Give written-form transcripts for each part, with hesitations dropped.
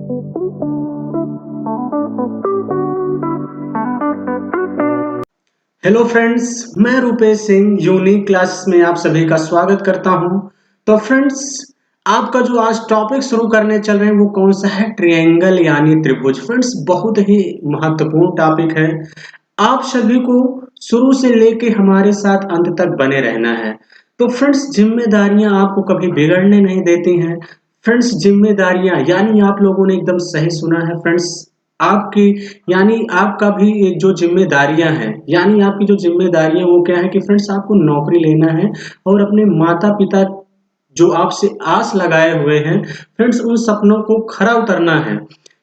Hello friends, मैं Rupesh Singh unique classes में आप सभी का स्वागत करता हूं। तो फ्रेंड्स, आपका जो आज टॉपिक शुरू करने चल रहे हैं वो कौन सा है? ट्रायंगल यानी त्रिभुज। फ्रेंड्स, बहुत ही महत्वपूर्ण टॉपिक है। आप सभी को शुरू से लेके हमारे साथ अंत तक बने रहना है। तो फ्रेंड्स, जिम्मेदारियां आपको कभी बिगड़ने नहीं देती हैं। फ्रेंड्स, जिम्मेदारियां यानी आप लोगों ने एकदम सही सुना है फ्रेंड्स। आपकी यानी आपका भी एक जो जिम्मेदारियां हैं, यानी आपकी जो जिम्मेदारियां वो क्या है कि फ्रेंड्स आपको नौकरी लेना है और अपने माता पिता जो आपसे आस लगाए हुए हैं फ्रेंड्स उन सपनों को खरा उतरना है।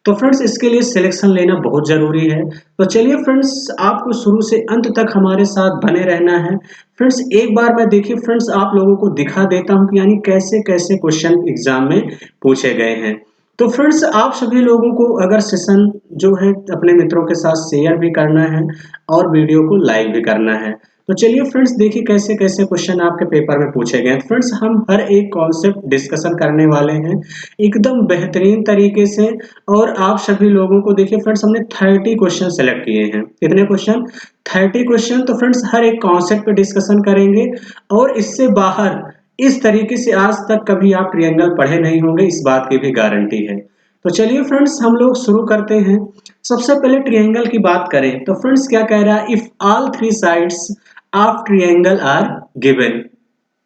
तो फ्रेंड्स, इसके लिए सिलेक्शन लेना बहुत जरूरी है। तो चलिए फ्रेंड्स, आपको शुरू से अंत तक हमारे साथ बने रहना है। फ्रेंड्स, एक बार मैं देखिए फ्रेंड्स आप लोगों को दिखा देता हूं कि यानी कैसे कैसे क्वेश्चन एग्जाम में पूछे गए हैं। तो फ्रेंड्स, आप सभी लोगों को अगर सेशन जो है अपने मित्रों के साथ शेयर भी करना है और वीडियो को लाइक भी करना है। तो चलिए फ्रेंड्स, देखिए कैसे कैसे क्वेश्चन आपके पेपर में पूछे गए हैं। फ्रेंड्स, हम हर एक कॉन्सेप्ट डिस्कशन करने वाले हैं एकदम बेहतरीन तरीके से। और आप सभी लोगों को देखिए फ्रेंड्स, हमने 30 क्वेश्चन सेलेक्ट किए हैं। कितने क्वेश्चन? 30 क्वेश्चन। तो फ्रेंड्स, हर एक कॉन्सेप्ट पे डिस्कशन करेंगे और इससे बाहर इस तरीके से आज तक कभी आप ट्रायंगल पढ़े नहीं होंगे, इस बात की भी गारंटी है। तो चलिए फ्रेंड्स, हम लोग शुरू करते हैं। सबसे पहले ट्रायंगल की बात करें तो फ्रेंड्स क्या कह रहा है? If all three sides of triangle are given,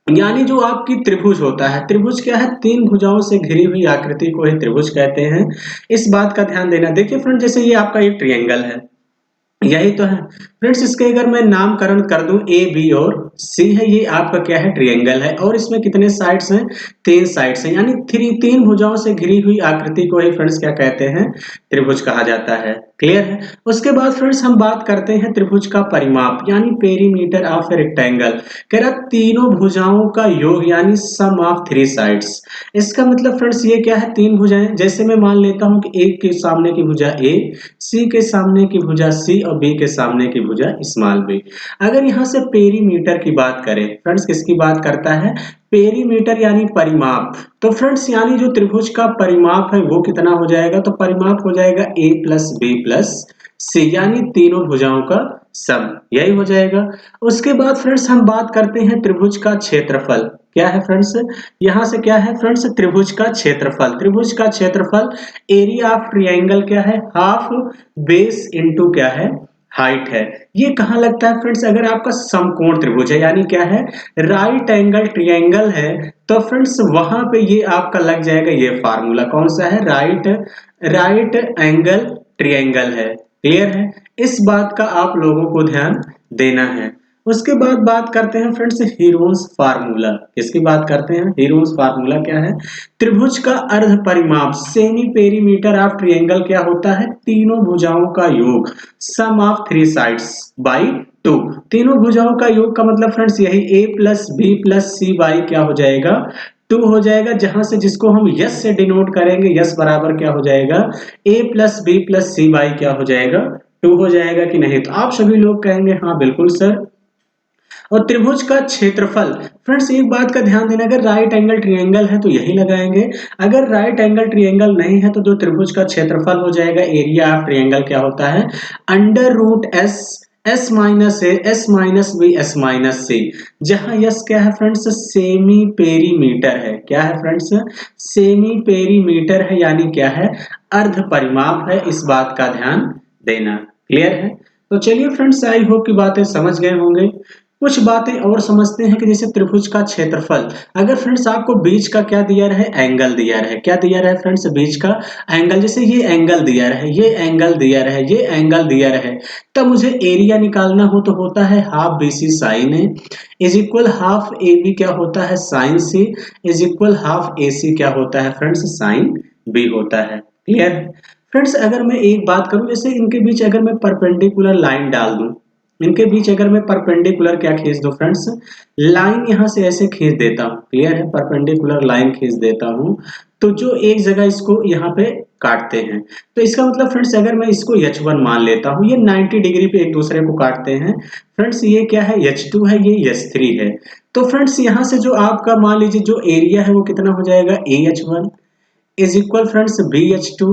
यानी जो आपकी त्रिभुज होता है, त्रिभुज क्या है? तीन भुजाओं से घिरी हुई आकृति को ही त्रिभुज कहते हैं। इस बात का ध्यान देना। देखिए फ्रेंड, जैसे ये आपका एक ट्रायंगल है, यही तो है फ्रेंड्स। इसके अगर मैं नामकरण कर दूं ए बी और सी है, ये आपका क्या है? ट्रायंगल है। और इसमें कितने साइड्स हैं? तीन साइड्स हैं, यानी तीन भुजाओं से घिरी हुई आकृति को ही फ्रेंड्स क्या कहते हैं? त्रिभुज कहा जाता है। क्लियर है? उसके बाद फ्रेंड्स हम बात करते हैं त्रिभुज का परिमाप यानी पेरीमीटर ऑफ ए रेक्टेंगल। कह रहा तीनों भुजाओं का योग यानी सम ऑफ थ्री साइड्स। इसका मतलब फ्रेंड्स ये क्या है? तीन भुजाएं। जैसे मैं मान लेता हूं कि एक के सामने की भुजा ए, सी के सामने की भुजा सी और बी के सामने की भुजा स्मॉल बी। अगर यहां से पेरीमीटर की बात करें फ्रेंड्स, किसकी बात करता है? पेरीमीटर यानी परिमाप। तो फ्रेंड्स, यानी जो त्रिभुज का परिमाप है वो कितना हो जाएगा? तो परिमाप हो जाएगा a प्लस बी प्लस सी, यानी तीनों भुजाओं का सम, यही हो जाएगा। उसके बाद फ्रेंड्स हम बात करते हैं त्रिभुज का क्षेत्रफल। क्या है फ्रेंड्स? यहां से क्या है फ्रेंड्स? त्रिभुज का क्षेत्रफल। त्रिभुज का क्षेत्रफल एरिया ऑफ ट्रायंगल क्या है? हाफ बेस इनटू क्या है? हाइट है। ये कहां लगता है फ्रेंड्स? अगर आपका समकोण त्रिभुज है, यानी क्या है? राइट एंगल ट्रायंगल है, तो फ्रेंड्स वहां पे ये आपका लग जाएगा ये फार्मूला। कौन सा है? राइट एंगल ट्रायंगल है। क्लियर है? इस बात का आप लोगों को ध्यान देना है। उसके बाद बात करते हैं फ्रेंड्स हीरोन्स फार्मूला। किसकी बात करते हैं? हीरोन्स फार्मूला क्या है? त्रिभुज का अर्ध परिमाप सेमी पेरीमीटर ऑफ ट्रायंगल क्या होता है? तीनों भुजाओं का योग sum of three sides by two. तीनों भुजाओं का योग का मतलब फ्रेंड्स यही a plus B plus C by क्या हो जाएगा? 2 हो जाएगा। जहां से जिसको हम यस से डिनोट करेंगे, यस बराबर क्या हो जाएगा? a plus B plus C by क्या हो जाएगा? 2 हो जाएगा कि नहीं? तो आप सभी लोग कहेंगे हाँ बिल्कुल सर। और त्रिभुज का क्षेत्रफल फ्रेंड्स, एक बात का ध्यान देना, अगर राइट एंगल ट्रायंगल है तो यही लगाएंगे। अगर राइट एंगल ट्रायंगल नहीं है तो जो त्रिभुज का क्षेत्रफल हो जाएगा एरिया ऑफ ट्रायंगल क्या होता है? Under root S, S minus A, S minus B, S minus C. जहां यस क्या है फ्रेंड्स? सेमी पेरीमीटर है। क्या है फ्रेंड्स? सेमी पेरीमीटर है, यानी क्या है? अर्ध परिमाप है। इस बात का ध्यान देना। क्लियर है? तो चलिए फ्रेंड्स, आई होप की बातें समझ गए होंगे। कुछ बातें और समझते हैं कि जैसे त्रिभुज का क्षेत्रफल, अगर फ्रेंड्स आपको बीच का क्या दिया रहे? एंगल दिया रहे। क्या दिया रहे फ्रेंड्स? बीच का एंगल। जैसे ये एंगल दिया रहे, ये एंगल दिया रहे, ये एंगल दिया रहे, तब मुझे एरिया निकालना हो तो होता है half B C sine A is equal half A B क्या होता है? Sine C is equal half A C क्या होता है फ्रेंड्स? साइन बी होता है। क्लियर है? फ्रेंड्स, अगर मैं एक बात करूं, जैसे इनके बीच अगर मैं परपेंडिकुलर लाइन डाल दूं, इनके बीच अगर मैं परपेंडिकुलर क्या खींच दूं फ्रेंड्स? लाइन यहां से ऐसे खींच देता हूं। क्लियर है? परपेंडिकुलर लाइन खींच देता हूं, तो जो एक जगह इसको यहाँ पे काटते हैं, तो इसका मतलब फ्रेंड्स अगर मैं इसको H1 मान लेता हूं, ये 90 डिग्री पे एक दूसरे को काटते हैं फ्रेंड्स। ये क्या है? H2 है, ये H3 है। तो फ्रेंड्स यहां से जो आपका मान लीजिए जो एरिया है वो कितना हो जाएगा? AH1। Is equal friends BH2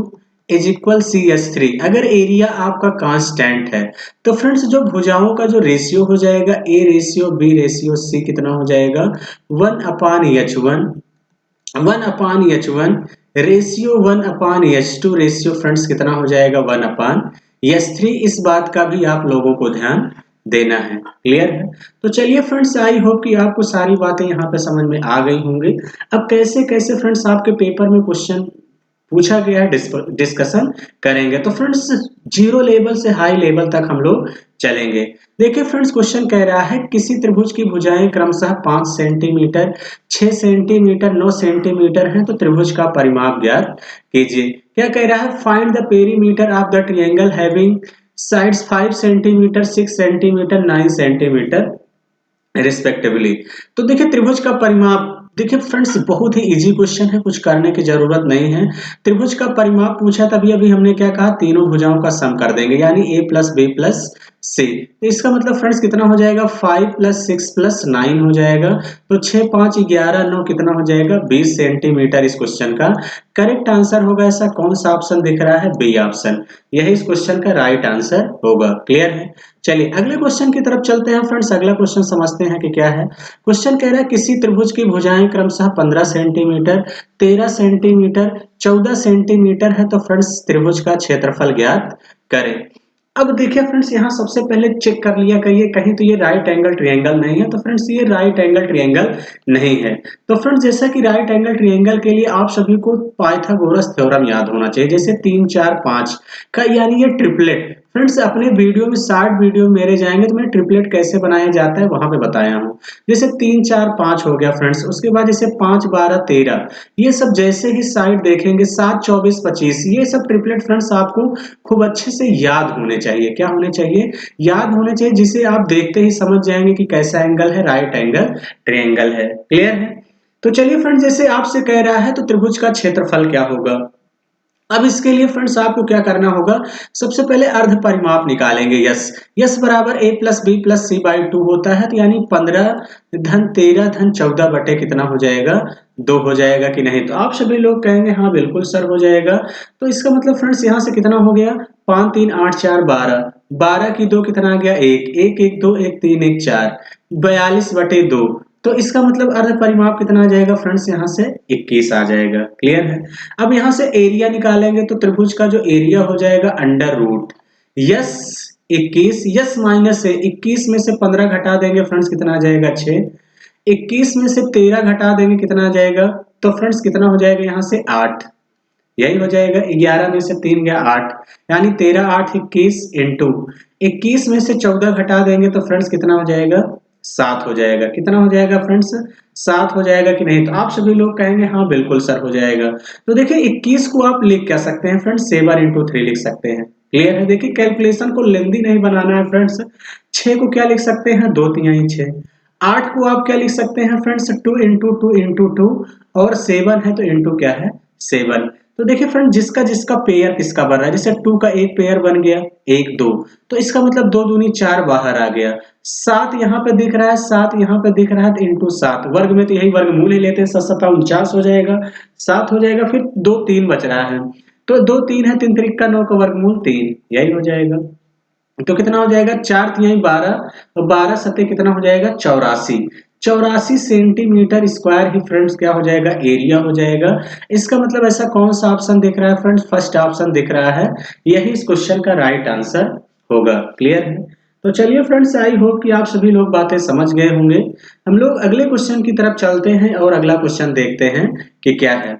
is equal CH3। अगर एरिया आपका कांस्टेंट है तो फ्रेंड्स जो भुजाओं का जो रेशियो हो जाएगा A ratio B ratio C कितना हो जाएगा 1/H1 1/H1 ratio 1/H2 ratio friends कितना हो जाएगा 1/H3। इस बात का भी आप लोगों को ध्यान देना है। क्लियर है? तो चलिए फ्रेंड्स, आई होप कि आपको सारी बातें यहाँ पे समझ में आ गई होंगी। अब कैसे कैसे फ्रेंड्स आपके पेपर में क्वेश्चन पूछा गया है डिस्कशन करेंगे। तो फ्रेंड्स जीरो लेवल से हाई लेवल तक हम लोग चलेंगे। देखिए फ्रेंड्स, क्वेश्चन कह रहा है किसी त्रिभुज की भुजाएं क्रमशः 5 सेंटीमीटर, 6 सेंटीमीटर, 9 सेंटीमीटर हैं, तो त्रिभुज का परिमाप ज्ञात कीजिए। क्या कह रहा है? Find the perimeter of the triangle having sides 5 centimetre, 6 centimetre, 9 centimetre respectively. तो देखिए त्रिभुज का परिमाप, देखिए फ्रेंड्स बहुत ही इजी क्वेश्चन है, कुछ करने की जरूरत नहीं है। त्रिभुज का परिमाप पूछा तभी अभी हमने क्या कहा, तीनों भुजाओं का सम कर देंगे, यानी A + B + C। तो इसका मतलब फ्रेंड्स कितना हो जाएगा 5 + 6 + 9 हो जाएगा। तो 6 5 11 9 कितना हो जाएगा 20 सेंटीमीटर। इस क्वेश्चन का करेक्ट आंसर होगा। ऐसा कौन सा ऑप्शन दिख रहा है? बी ऑप्शन, यही इस क्वेश्चन का राइट आंसर होगा। क्लियर है? चलिए अगले क्वेश्चन की तरफ चलते हैं फ्रेंड्स। अगला क्वेश्चन समझते हैं कि क्या है। क्वेश्चन कह रहा है किसी त्रिभुज की भुजाएं क्रमशः 15 सेंटीमीटर, 13 सेंटीमीटर, 14 सेंटीमीटर है, तो फ्रेंड्स त्रिभुज का क्षेत्रफल ज्ञात करें। अब देखिए फ्रेंड्स, यहाँ सबसे पहले चेक कर लिया करिए कहीं तो ये राइट एंगल ट्रायंगल नहीं है। तो फ्रेंड्स ये राइट एंगल ट्रायंगल नहीं है। तो फ्रेंड्स जैसा कि राइट एंगल ट्रायंगल के लिए आप सभी को पाइथागोरस थ्योरम याद होना चाहिए, जैसे 3 4 5 का, यानी ये ट्रिपलेट। फ्रेंड्स अपने वीडियो में 60 वीडियो मेरे जाएंगे तो मैं ट्रिपलेट कैसे बनाया जाता है वहां पे बताया हूँ। जैसे 3 4 5 हो गया फ्रेंड्स, उसके बाद जैसे 5 12 13, ये सब जैसे ही साइड देखेंगे 7 24 25, ये सब ट्रिपलेट फ्रेंड्स आपको खूब अच्छे से याद होने चाहिए। क्या होने चाहिए? याद होने चाहिए, जिसे आप देखते ही समझ जाएंगे कि कैसा एंगल है, राइट एंगल ट्रायंगल है। क्लियर है? तो चलिए फ्रेंड्स, जैसे आपसे कह रहा है तो त्रिभुज का क्षेत्रफल क्या होगा। अब इसके लिए फ्रेंड्स आपको क्या करना होगा, सबसे पहले अर्ध परिमाप निकालेंगे। यस यस बराबर A + B + C/2 होता है, तो यानी 15 धन 13 धन 14 बटे कितना हो जाएगा 2 हो जाएगा कि नहीं। तो आप सभी लोग कहेंगे हाँ बिल्कुल सर हो जाएगा। तो इसका मतलब फ्रेंड्स यहाँ से कितना हो गया 5 3 8 4 12, 12 की 2 कितना आ गया 1 1 1 2 1 3 1 4, 42/2। तो इसका मतलब अर्ध परिमाप कितना आ जाएगा फ्रेंड्स, यहाँ से 21 आ जाएगा। क्लियर है? अब यहाँ से एरिया निकालेंगे तो त्रिभुज का जो एरिया हो जाएगा √ यस 21, यस माइनस है 21 में से 15 घटा देंगे फ्रेंड्स कितना आ जाएगा 6, 21 में से 13 घटा देंगे कितना आ जाएगा, तो फ्रेंड्स कितना हो जाएगा यहाँ से 8, यही हो जाएगा। 11 में से 3 गया 8, यानी 13 8 21 इंटू 21 में से 14 घटा देंगे तो फ्रेंड्स कितना हो जाएगा 7 हो जाएगा। कितना हो जाएगा फ्रेंड्स 7 हो जाएगा कि नहीं। तो आप सभी लोग कहेंगे हाँ बिल्कुल सर हो जाएगा। तो देखिए 21 को आप लिख क्या सकते हैं फ्रेंड्स 7 × 3 लिख सकते हैं। क्लियर है? देखिए कैलकुलेशन को लेंदी नहीं बनाना है फ्रेंड्स। 6 को क्या लिख सकते हैं 2 3 6, 8 को आप क्या लिख सकते हैं फ्रेंड्स 2 × 2 × 2, और 7 है तो इंटू क्या है 7। तो देखिए फ्रेंड जिसका जिसका पेयर किसका बन रहा है, जैसे 2 का एक पेयर बन गया 1 2, तो इसका मतलब 2 दूनी 4 बाहर आ गया। 7 यहाँ पे दिख रहा है, 7 यहाँ पे दिख रहा है, तो इंटू 7 वर्ग में तो यही वर्गमूल ही लेते हैं, 7 7 49 हो जाएगा, 7 हो जाएगा। फिर 2 3 बच रहा है, तो 2 3 है 3 3 का 9 का वर्गमूल 3, यही हो जाएगा। तो कितना हो जाएगा 4 3 12, और 12 7 कितना हो जाएगा 84, 84 सेंटीमीटर स्क्वायर ही फ्रेंड्स क्या हो जाएगा एरिया हो जाएगा। इसका मतलब ऐसा कौन सा ऑप्शन दिख रहा है फ्रेंड्स, फर्स्ट ऑप्शन दिख रहा है, यही इस क्वेश्चन का राइट आंसर होगा। क्लियर है? तो चलिए फ्रेंड्स, आई होप कि आप सभी लोग बातें समझ गए होंगे। हम लोग अगले क्वेश्चन की तरफ चलते हैं और अगला क्वेश्चन देखते हैं कि क्या है।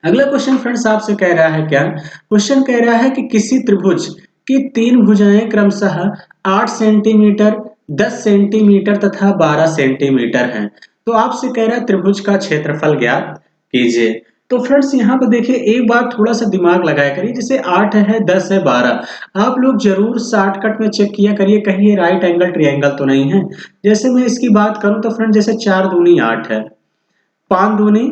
अगला क्वेश्चन फ्रेंड्स आपसे कह रहा है क्या, क्वेश्चन कह रहा है कि किसी त्रिभुज की 3 भुजाएं क्रमशः 8 सेंटीमीटर, 10 सेंटीमीटर तथा 12 सेंटीमीटर हैं। तो आपसे कह रहा है त्रिभुज का क्षेत्रफल ज्ञात कीजिए। तो फ्रेंड्स यहाँ पे देखिए एक बार थोड़ा सा दिमाग लगाया करिए, जैसे 8 है 10 है 12, आप लोग जरूर शॉर्टकट में चेक किया करिए कहीं ये राइट एंगल ट्रायंगल तो नहीं है। जैसे मैं इसकी बात करूं तो फ्रेंड जैसे 4 दूनी 8 है, 5 दूनी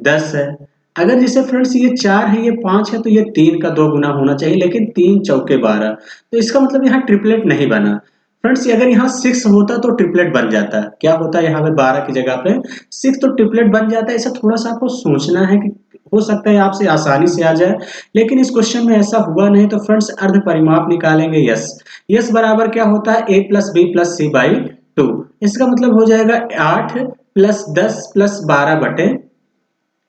10 है, अगर जैसे फ्रेंड्स ये 4 है ये 5 है तो ये 3 का 2 गुना होना चाहिए, लेकिन 3 चौके 12, तो इसका मतलब यहाँ ट्रिपलेट नहीं बना। फ्रेंड्स अगर यहाँ 6 होता तो ट्रिपलेट बन जाता, क्या होता है यहाँ पे 12 की जगह पे 6 तो ट्रिपलेट बन जाता है। ऐसा थोड़ा सा आपको सोचना है कि हो सकता है आपसे आसानी से आ जाए, लेकिन इस क्वेश्चन में ऐसा हुआ नहीं। तो फ्रेंड्स अर्ध परिमाप निकालेंगे यस। यस बराबर क्या होता है a plus B plus C by 2। इसका मतलब हो जाएगा 8 प्लस 10 प्लस 12 बटे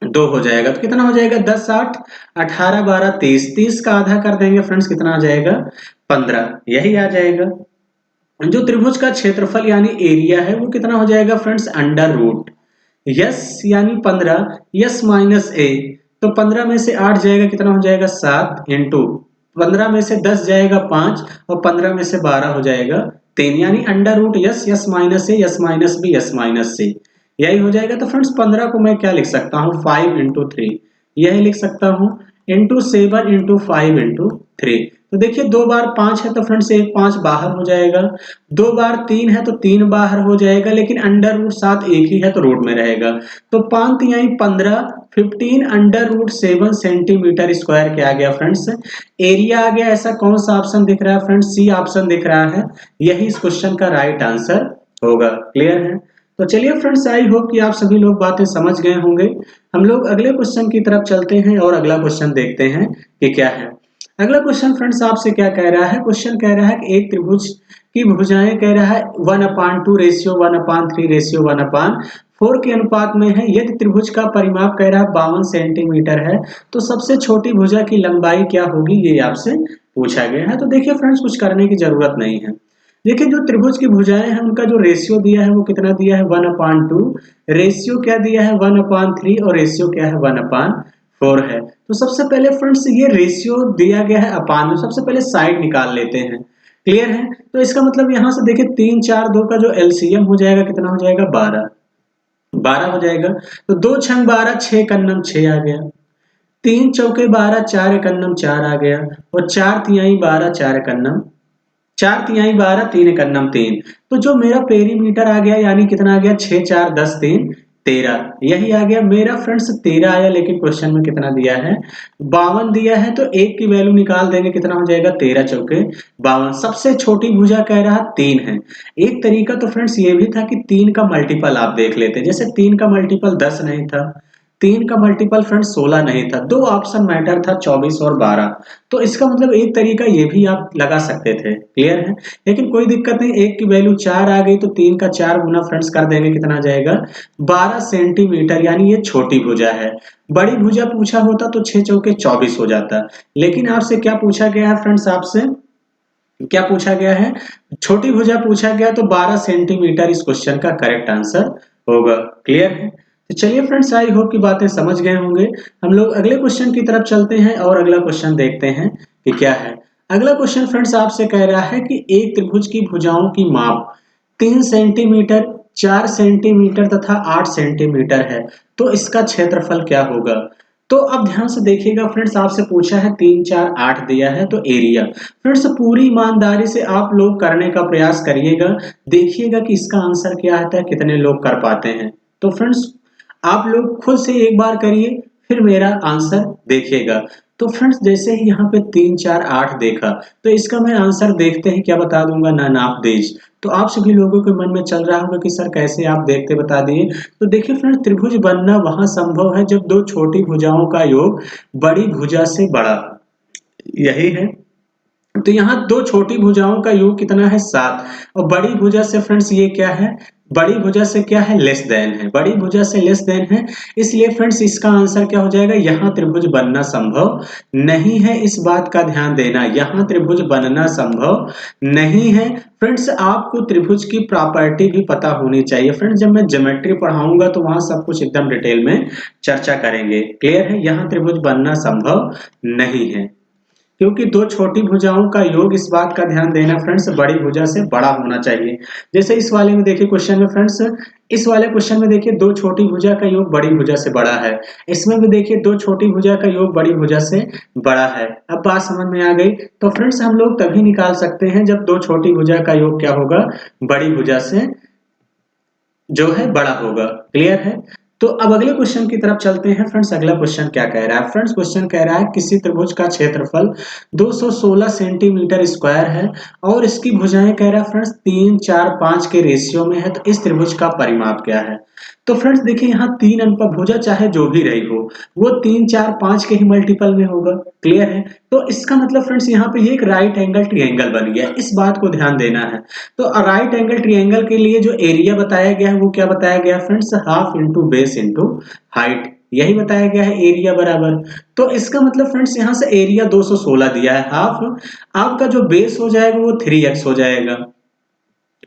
2 हो जाएगा। तो कितना हो जाएगा 10 8 18 12 30। 30 का आधा कर देंगे फ्रेंड्स, कितना आ जाएगा 15। यही आ जाएगा। जो त्रिभुज का क्षेत्रफल यानी एरिया है वो कितना हो जाएगा फ्रेंड्स, अंडर रूट यस यानी 15 यस माइनस ए। तो 15 में से 8 जाएगा, कितना हो जाएगा 7 इंटू 15 में से 10 जाएगा 5 और 15 में से 12 हो जाएगा 3, यानी under root S S minus A S minus B S minus C, यही हो जाएगा। तो फ्रेंड्स 15 को मैं क्या लिख सकता हूँ 5 इंटू 3, यही लिख सकता हूँ, इंटू 7 इंटू 5 इंटू 3। तो देखिए 2 बार 5 है तो फ्रेंड्स एक 5 बाहर हो जाएगा, 2 बार 3 है तो 3 बाहर हो जाएगा, लेकिन अंडर रूट 7 एक ही है तो रूट में रहेगा। तो 5 तिहाई 15 15 अंडर रूट 7 सेंटीमीटर स्क्वायर क्या आ गया फ्रेंड्स, एरिया आ गया। ऐसा कौन सा ऑप्शन दिख रहा है फ्रेंड्स, सी ऑप्शन दिख रहा है, यही इस क्वेश्चन का राइट आंसर होगा। क्लियर है? तो चलिए फ्रेंड्स, आई होप कि आप सभी लोग बातें समझ गए होंगे। हम लोग अगले क्वेश्चन की तरफ चलते हैं और अगला क्वेश्चन देखते हैं कि क्या है। अगला क्वेश्चन फ्रेंड्स आपसे क्या कह रहा है, क्वेश्चन कह रहा है कि एक त्रिभुज की भुजाएं कह रहा है 1/2 रेशियो 1/3 रेशियो 1/4 के अनुपात में है। यदि त्रिभुज का परिमाप कह रहा है 52 सेंटीमीटर है, तो सबसे छोटी भुजा की लंबाई क्या होगी, ये आपसे पूछा गया है। तो देखिए फ्रेंड्स, कुछ करने की जरूरत नहीं है। देखिए जो त्रिभुज की भुजाएं हैं उनका जो रेशियो दिया है वो कितना दिया है 1/2, रेशियो क्या दिया है 1/3 और रेशियो क्या है 1/4 है। तो सबसे पहले फ्रेंड्स ये रेशियो दिया गया है अपान में, सबसे पहले साइड निकाल लेते हैं। क्लियर है? तो इसका मतलब यहां से देखिए 3 4 2 का जो एलसीएम हो जाएगा कितना हो जाएगा 12, 12 हो जाएगा। तो 2 छंग 12 6 कन्नम 6 आ गया, 3 चौके 12 4 एकन्नम 4 आ गया, और 4 तिहाई 12 4 एकन्नम 4 तिहाई 12 3 एकन्नम 3। तो जो मेरा पेरीमीटर आ गया यानी कितना आ गया 6 4 10 3 13, यही आ गया मेरा फ्रेंड्स 13 आया। लेकिन क्वेश्चन में कितना दिया है 52 दिया है, तो एक की वैल्यू निकाल देंगे, कितना हो जाएगा 13 चौके 52। सबसे छोटी भुजा कह रहा 3 है। एक तरीका तो फ्रेंड्स ये भी था कि 3 का मल्टीपल आप देख लेते, जैसे 3 का मल्टीपल 10 नहीं था, 3 का मल्टीपल फ्रेंड्स 16 नहीं था, दो ऑप्शन मैटर था 24 और 12। तो इसका मतलब एक तरीका ये भी आप लगा सकते थे। क्लियर है? लेकिन कोई दिक्कत नहीं, एक की वैल्यू 4 आ गई तो 3 का 4 गुना फ्रेंड्स कर देंगे, कितना आ जाएगा 12 सेंटीमीटर, यानी ये छोटी भुजा है। बड़ी भुजा पूछा होता तो 6 चौके 24 हो जाता। लेकिन आपसे क्या पूछा गया है फ्रेंड्स, आपसे क्या पूछा गया है, छोटी भुजा पूछा गया, तो 12 सेंटीमीटर इस क्वेश्चन का करेक्ट आंसर होगा। क्लियर है? तो चलिए फ्रेंड्स, आई होप की बातें समझ गए होंगे। हम लोग अगले क्वेश्चन की तरफ चलते हैं और अगला क्वेश्चन देखते हैं कि क्या है। अगला क्वेश्चन फ्रेंड्स आपसे कह रहा है कि एक त्रिभुज की भुजाओं की माप 3 सेंटीमीटर 4 सेंटीमीटर तथा 8 सेंटीमीटर है, तो इसका क्षेत्रफल क्या होगा। तो अब ध्यान से देखिएगा फ्रेंड्स, आपसे पूछा है 3 4 8 दिया है, तो एरिया फ्रेंड्स पूरी ईमानदारी से आप लोग करने का प्रयास करिएगा, देखिएगा कि इसका आंसर क्या आता है, कितने लोग कर पाते हैं। तो फ्रेंड्स आप लोग खुद से एक बार करिए, फिर मेरा आंसर देखिएगा। तो फ्रेंड्स जैसे ही यहाँ पे 3 4 8 देखा, तो इसका मैं आंसर देखते ही क्या बता दूंगा, ना नाप देश। तो आप सभी लोगों के मन में चल रहा होगा कि सर कैसे आप देखते बता दिए। तो देखिए फ्रेंड्स, त्रिभुज बनना वहां संभव है जब दो छोटी भुजाओं का योग बड़ी भुजा से बड़ा, यही है। तो यहाँ दो छोटी भुजाओं का योग कितना है 7, और बड़ी भुजा से फ्रेंड्स ये क्या है, बड़ी भुजा से क्या है लेस देन है, बड़ी भुजा से लेस देन है। इसलिए फ्रेंड्स इसका आंसर क्या हो जाएगा, यहाँ त्रिभुज बनना संभव नहीं है। इस बात का ध्यान देना, यहाँ त्रिभुज बनना संभव नहीं है। फ्रेंड्स आपको त्रिभुज की प्रॉपर्टी भी पता होनी चाहिए। फ्रेंड्स जब मैं ज्योमेट्री पढ़ाऊंगा तो वहां सब कुछ एकदम डिटेल में चर्चा करेंगे। क्लियर है? यहाँ त्रिभुज बनना संभव नहीं है, क्योंकि दो छोटी भुजाओं का योग, इस बात का ध्यान देना फ्रेंड्स, बड़ी भुजा से बड़ा होना चाहिए। जैसे इस वाले में देखिए क्वेश्चन में फ्रेंड्स, इस वाले क्वेश्चन में देखिए दो छोटी भुजा का योग बड़ी भुजा से बड़ा है, इसमें भी देखिए दो छोटी भुजा का योग बड़ी भुजा से बड़ा है। अब बात समझ में आ गई। तो फ्रेंड्स हम लोग तभी निकाल सकते हैं जब दो छोटी भुजा का योग क्या होगा, बड़ी भुजा से जो है बड़ा होगा। क्लियर है? तो अब अगले क्वेश्चन की तरफ चलते हैं। फ्रेंड्स अगला क्वेश्चन क्या कह रहा है, फ्रेंड्स क्वेश्चन कह रहा है किसी त्रिभुज का क्षेत्रफल 216 सेंटीमीटर स्क्वायर है और इसकी भुजाएं कह रहा है फ्रेंड्स 3 4 5 के रेशियो में है, तो इस त्रिभुज का परिमाप क्या है। तो फ्रेंड्स देखिए यहाँ 3 अनुपभुजा चाहे जो भी रही हो, वो 3, 4, 5 के ही मल्टीपल में होगा। क्लियर है? तो इसका मतलब फ्रेंड्स यहाँ पे ये एक राइट एंगल ट्रायंगल बन गया, इस बात को ध्यान देना है। तो राइट एंगल ट्रायंगल के लिए जो एरिया बताया गया है वो क्या बताया गया friends, half into base into height, यही बताया गया है एरिया बराबर। तो इसका मतलब फ्रेंड्स यहाँ से एरिया 216 दिया है, हाफ आपका जो बेस हो जाएगा वो 3x हो जाएगा,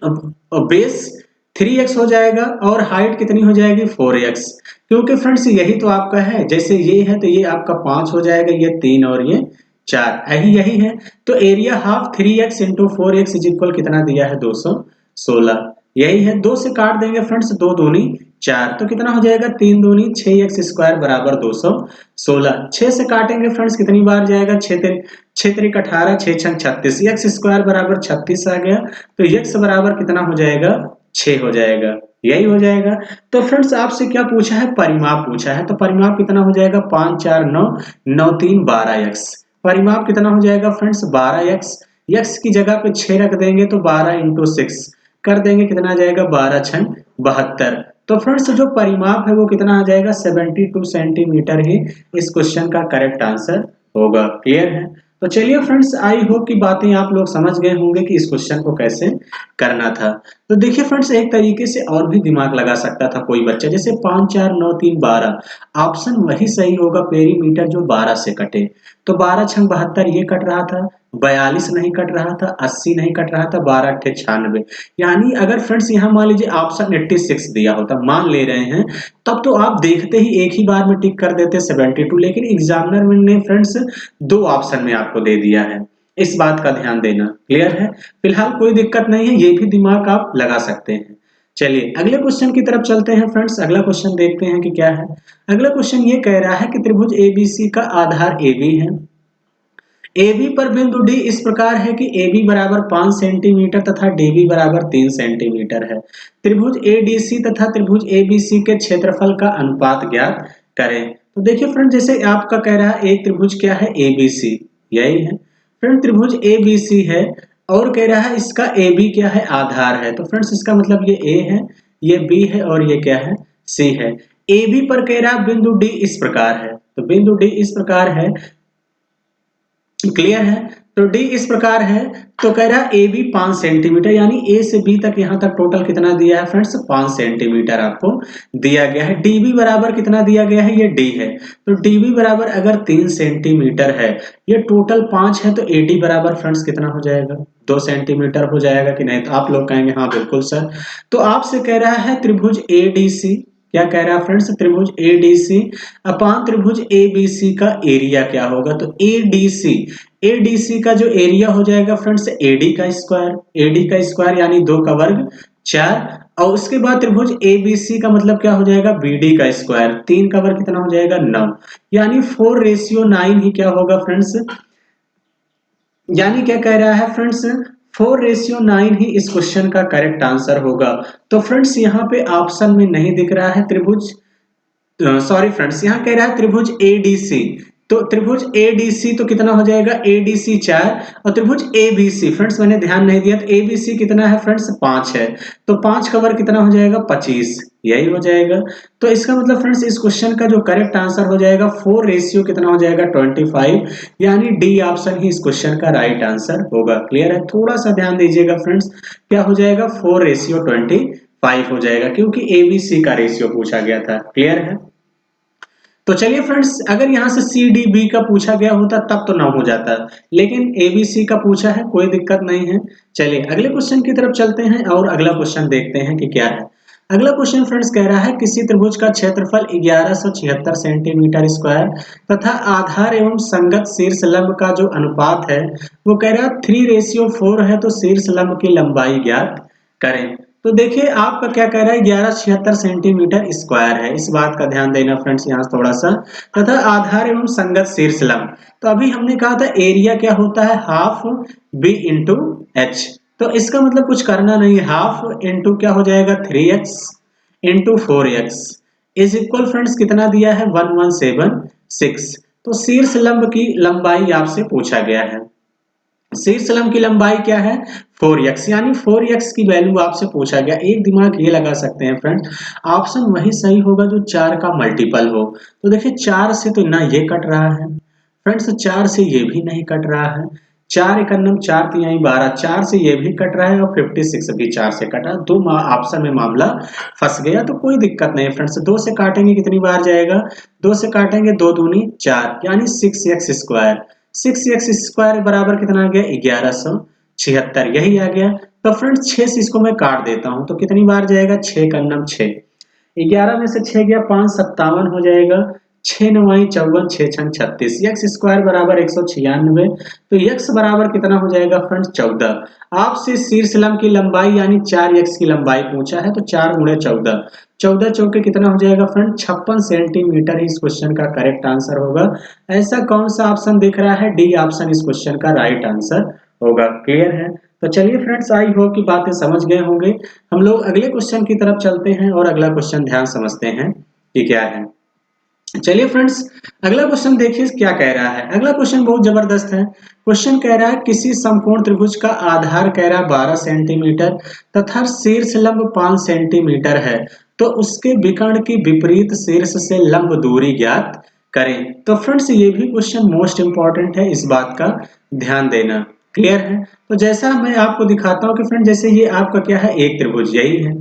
अब बेस 3x हो जाएगा और हाइट कितनी हो जाएगी 4x, क्योंकि फ्रेंड्स यही तो आपका है, जैसे ये है तो ये आपका 5 हो जाएगा, ये 3 और ये 4, यही है। तो area half 3x into 4x is equal कितना दिया है 216, यही है। 2 से काट देंगे फ्रेंड्स, 2 दूनी 4, तो कितना हो जाएगा 3 दूनी 6x स्क्वायर बराबर 216। 6 से काटेंगे फ्रेंड्स कितनी बार जाएगा, 6 3 18, 6 6 36, x स्क्वायर बराबर 36 आ गया, तो x बराबर कितना हो जाएगा 6 हो जाएगा, यही हो जाएगा। तो फ्रेंड्स आपसे क्या पूछा है, परिमाप पूछा है, तो परिमाप कितना हो जाएगा 5 4 9 9 3 12x, परिमाप कितना हो जाएगा फ्रेंड्स 12x, x की जगह पे 6 रख देंगे तो 12 इंटू 6 कर देंगे, कितना आ जाएगा 12 6 72। तो फ्रेंड्स जो परिमाप है वो कितना आ जाएगा 72 सेंटीमीटर ही इस क्वेश्चन का करेक्ट आंसर होगा। क्लियर है? तो चलिए फ्रेंड्स, आई होप की बातें आप लोग समझ गए होंगे कि इस क्वेश्चन को कैसे करना था। तो देखिए फ्रेंड्स, एक तरीके से और भी दिमाग लगा सकता था कोई बच्चा, जैसे 5 4 9 3 12, ऑप्शन वही सही होगा पेरीमीटर जो 12 से कटे, तो 12 6 72 ये कट रहा था, 42 नहीं कट रहा था, 80 नहीं कट रहा था, 12 8 96, यानी अगर फ्रेंड्स यहाँ मान लीजिए ऑप्शन 86 दिया होता, मान ले रहे हैं, तब तो आप देखते ही एक ही बार में टिक कर देते 72, लेकिन एग्जामिनर ने फ्रेंड्स 2 ऑप्शन में आपको दे दिया है, इस बात का ध्यान देना। क्लियर है? फिलहाल कोई दिक्कत नहीं है, ये भी दिमाग आप लगा सकते हैं। चलिए अगले क्वेश्चन की तरफ चलते हैं फ्रेंड्स, अगला क्वेश्चन देखते हैं कि क्या है। अगला क्वेश्चन ये कह रहा है कि त्रिभुज एबीसी का आधार AB है, AB पर बिंदु D इस प्रकार है कि AB बराबर 5 सेंटीमीटर तथा DB बराबर 3 सेंटीमीटर है। त्रिभुज ADC तथा त्रिभुज ABC के क्षेत्रफल का अनुपात ज्ञात करें। तो देखिए फ्रेंड, जैसे आपका कह रहा है एक त्रिभुज क्या है ABC, यही है फ्रेंड, त्रिभुज ABC है और कह रहा है इसका AB क्या है, आधार है। तो फ्रेंड्स इसका मतलब ये A है, ये B है और ये क्या है C है। AB पर कह रहा है बिंदु D इस प्रकार है, तो बिंदु D इस प्रकार है। क्लियर है? तो डी इस प्रकार है, तो कह रहा है ए बी 5 सेंटीमीटर, यानी ए से बी तक यहां तक टोटल कितना दिया है फ्रेंड्स 5 सेंटीमीटर आपको दिया गया है। डीबी बराबर कितना दिया गया है, ये डी है, तो डीबी बराबर अगर 3 सेंटीमीटर है, ये टोटल 5 है, तो एडी बराबर फ्रेंड्स कितना हो जाएगा 2 सेंटीमीटर हो जाएगा कि नहीं। तो आप लोग कहेंगे हाँ बिल्कुल सर। तो आपसे कह रहा है त्रिभुज एडीसी, क्या कह रहा है फ्रेंड्स, त्रिभुज एडीसी अपान त्रिभुज एबीसी का एरिया क्या होगा। तो एडीसी का जो एरिया हो जाएगा फ्रेंड्स एडी का स्क्वायर यानी 2 का वर्ग 4, और उसके बाद त्रिभुज एबीसी का मतलब क्या हो जाएगा बीडी का स्क्वायर, 3 का वर्ग कितना हो जाएगा 9, यानी 4:9 ही क्या होगा फ्रेंड्स, यानी क्या कह रहा है फ्रेंड्स 4:9 ही इस क्वेश्चन का करेक्ट आंसर होगा। तो फ्रेंड्स यहाँ पे ऑप्शन में नहीं दिख रहा है त्रिभुज, सॉरी फ्रेंड्स, यहाँ कह रहा है त्रिभुज एडीसी, तो त्रिभुज एडीसी तो कितना हो जाएगा एडीसी 4, और त्रिभुज एबीसी फ्रेंड्स मैंने ध्यान नहीं दिया, तो एबीसी कितना है फ्रेंड्स 5 है, तो 5 का वर्ग कितना हो जाएगा 25, यही हो जाएगा। तो इसका मतलब फ्रेंड्स इस क्वेश्चन का जो करेक्ट आंसर हो जाएगा 4 रेशियो कितना हो जाएगा 25, यानी डी ऑप्शन ही इस क्वेश्चन का राइट आंसर होगा। क्लियर है? थोड़ा सा ध्यान दीजिएगा फ्रेंड्स, क्या हो जाएगा 4:25 हो जाएगा, क्योंकि एबीसी का रेशियो पूछा गया था। क्लियर है? तो चलिए फ्रेंड्स, अगर यहाँ से सी डी बी का पूछा गया होता तब तो ना हो जाता, लेकिन एबीसी का पूछा है, कोई दिक्कत नहीं है। चलिए अगले क्वेश्चन की तरफ चलते हैं और अगला क्वेश्चन देखते हैं कि क्या है। अगला क्वेश्चन फ्रेंड्स कह रहा है किसी त्रिभुज का क्षेत्रफल 1176 सेंटीमीटर स्क्वायर तथा आधार एवं संगत शीर्ष लंब का जो अनुपात है वो कह रहा है 3:4 है, तो शीर्ष लंब की लंबाई ज्ञात करें। तो देखिए आपका क्या कह रहा है 1176 सेंटीमीटर स्क्वायर है, इस बात का ध्यान देना फ्रेंड्स यहाँ थोड़ा सा, तथा आधार एवं संगत शीर्ष लंब। तो अभी हमने कहा था एरिया क्या होता है हाफ बी इंटू एच, तो इसका मतलब कुछ करना नहीं है, हाफ इंटू क्या हो जाएगा 3x into 4x is equal friends कितना दिया है 1176। तो शीर्ष लंब की लंबाई आपसे पूछा गया है, शीर्षलंब की लंबाई क्या है 4x, यानी 4x की वैल्यू आपसे पूछा गया। एक दिमाग ये लगा सकते हैं फ्रेंड्स, ऑप्शन वही सही होगा जो 4 का मल्टीपल हो। तो देखिए 4 से तो ना ये कट रहा है फ्रेंड्स, 4 से ये भी नहीं कट रहा है, 4 एकन्नम 4 तिहाई 12, 4 से ये भी कट रहा है और 56 भी 4 से कटा। दो ऑप्शन में मामला फंस गया, तो कोई दिक्कत नहीं फ्रेंड्स। 2 से काटेंगे कितनी बार जाएगा, 2 से काटेंगे 2 दूनी 4, यानी 6x²। 6x² बराबर कितना आ गया 1176, यही आ गया। तो फ्रेंड्स 6 से इसको मैं काट देता हूं तो कितनी बार जाएगा, 6 कन्नम 6, 11 में से 6 गया 5, 57 हो जाएगा, 6 9 54, 6 6 36, x² बराबर 196। तो x बराबर कितना हो जाएगा फ्रेंड्स 14। आपसे शीर्षलंब की लंबाई यानी 4x की लंबाई पूछा है, तो 4 गुणे 14, 14 चौके कितना हो जाएगा फ्रेंड 56 सेंटीमीटर इस क्वेश्चन का करेक्ट आंसर होगा। ऐसा कौन सा ऑप्शन दिख रहा है, डी ऑप्शन इस क्वेश्चन का राइट आंसर होगा। क्लियर है। तो चलिए फ्रेंड्स, आई होप कि बातें समझ गए होंगे। हम लोग अगले क्वेश्चन की तरफ चलते हैं और अगला क्वेश्चन ध्यान समझते हैं कि क्या है। चलिए फ्रेंड्स, अगला क्वेश्चन देखिए क्या कह रहा है। अगला क्वेश्चन बहुत जबरदस्त है। क्वेश्चन कह रहा है किसी समकोण त्रिभुज का आधार कह रहा है 12 सेंटीमीटर तथा शीर्ष लंब 5 सेंटीमीटर है, तो उसके विकर्ण की विपरीत शीर्ष से लंब दूरी ज्ञात करें। तो फ्रेंड्स ये भी क्वेश्चन मोस्ट इंपॉर्टेंट है, इस बात का ध्यान देना। क्लियर है। तो जैसा मैं आपको दिखाता हूं कि फ्रेंड जैसे ये आपका क्या है, एक त्रिभुज यही है,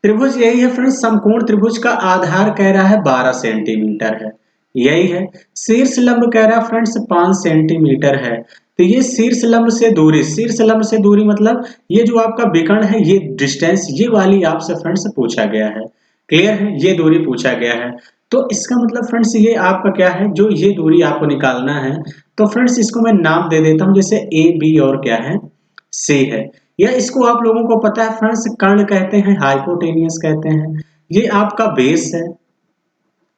त्रिभुज यही है फ्रेंड्स। समकोण त्रिभुज का आधार कह रहा है 12 सेंटीमीटर है, यही है। शीर्ष लंब कह रहा है फ्रेंड्स 5 सेंटीमीटर है। तो ये शीर्ष लंब से दूरी, शीर्ष लंब से दूरी मतलब ये जो आपका विकर्ण है, ये डिस्टेंस, ये वाली आपसे फ्रेंड्स पूछा गया है। क्लियर है, ये दूरी पूछा गया है। तो इसका मतलब फ्रेंड्स ये आपका क्या है, जो ये दूरी आपको निकालना है। तो फ्रेंड्स इसको मैं नाम दे देता हूं, जैसे ए बी और क्या है सी है। या इसको आप लोगों को पता है फ्रेंड्स कर्ण कहते हैं, हाइपोटेनियस कहते हैं। ये आपका बेस है,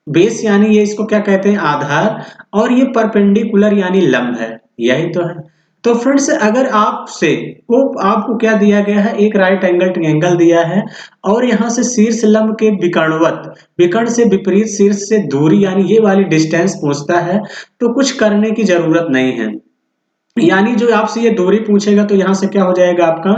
बेस यानी ये इसको क्या कहते हैं आधार, और ये परपेंडिकुलर यानी लंब है, यही तो है। तो फ्रेंड्स अगर आपसे वो आपको क्या दिया गया है, एक राइट एंगल ट्रायंगल दिया है और यहाँ से शीर्ष लंब के विकर्णवत, विकर्ण से विपरीत शीर्ष से दूरी यानी ये वाली डिस्टेंस पूछता है, तो कुछ करने की जरूरत नहीं है। यानी जो आपसे ये दूरी पूछेगा तो यहां से क्या हो जाएगा आपका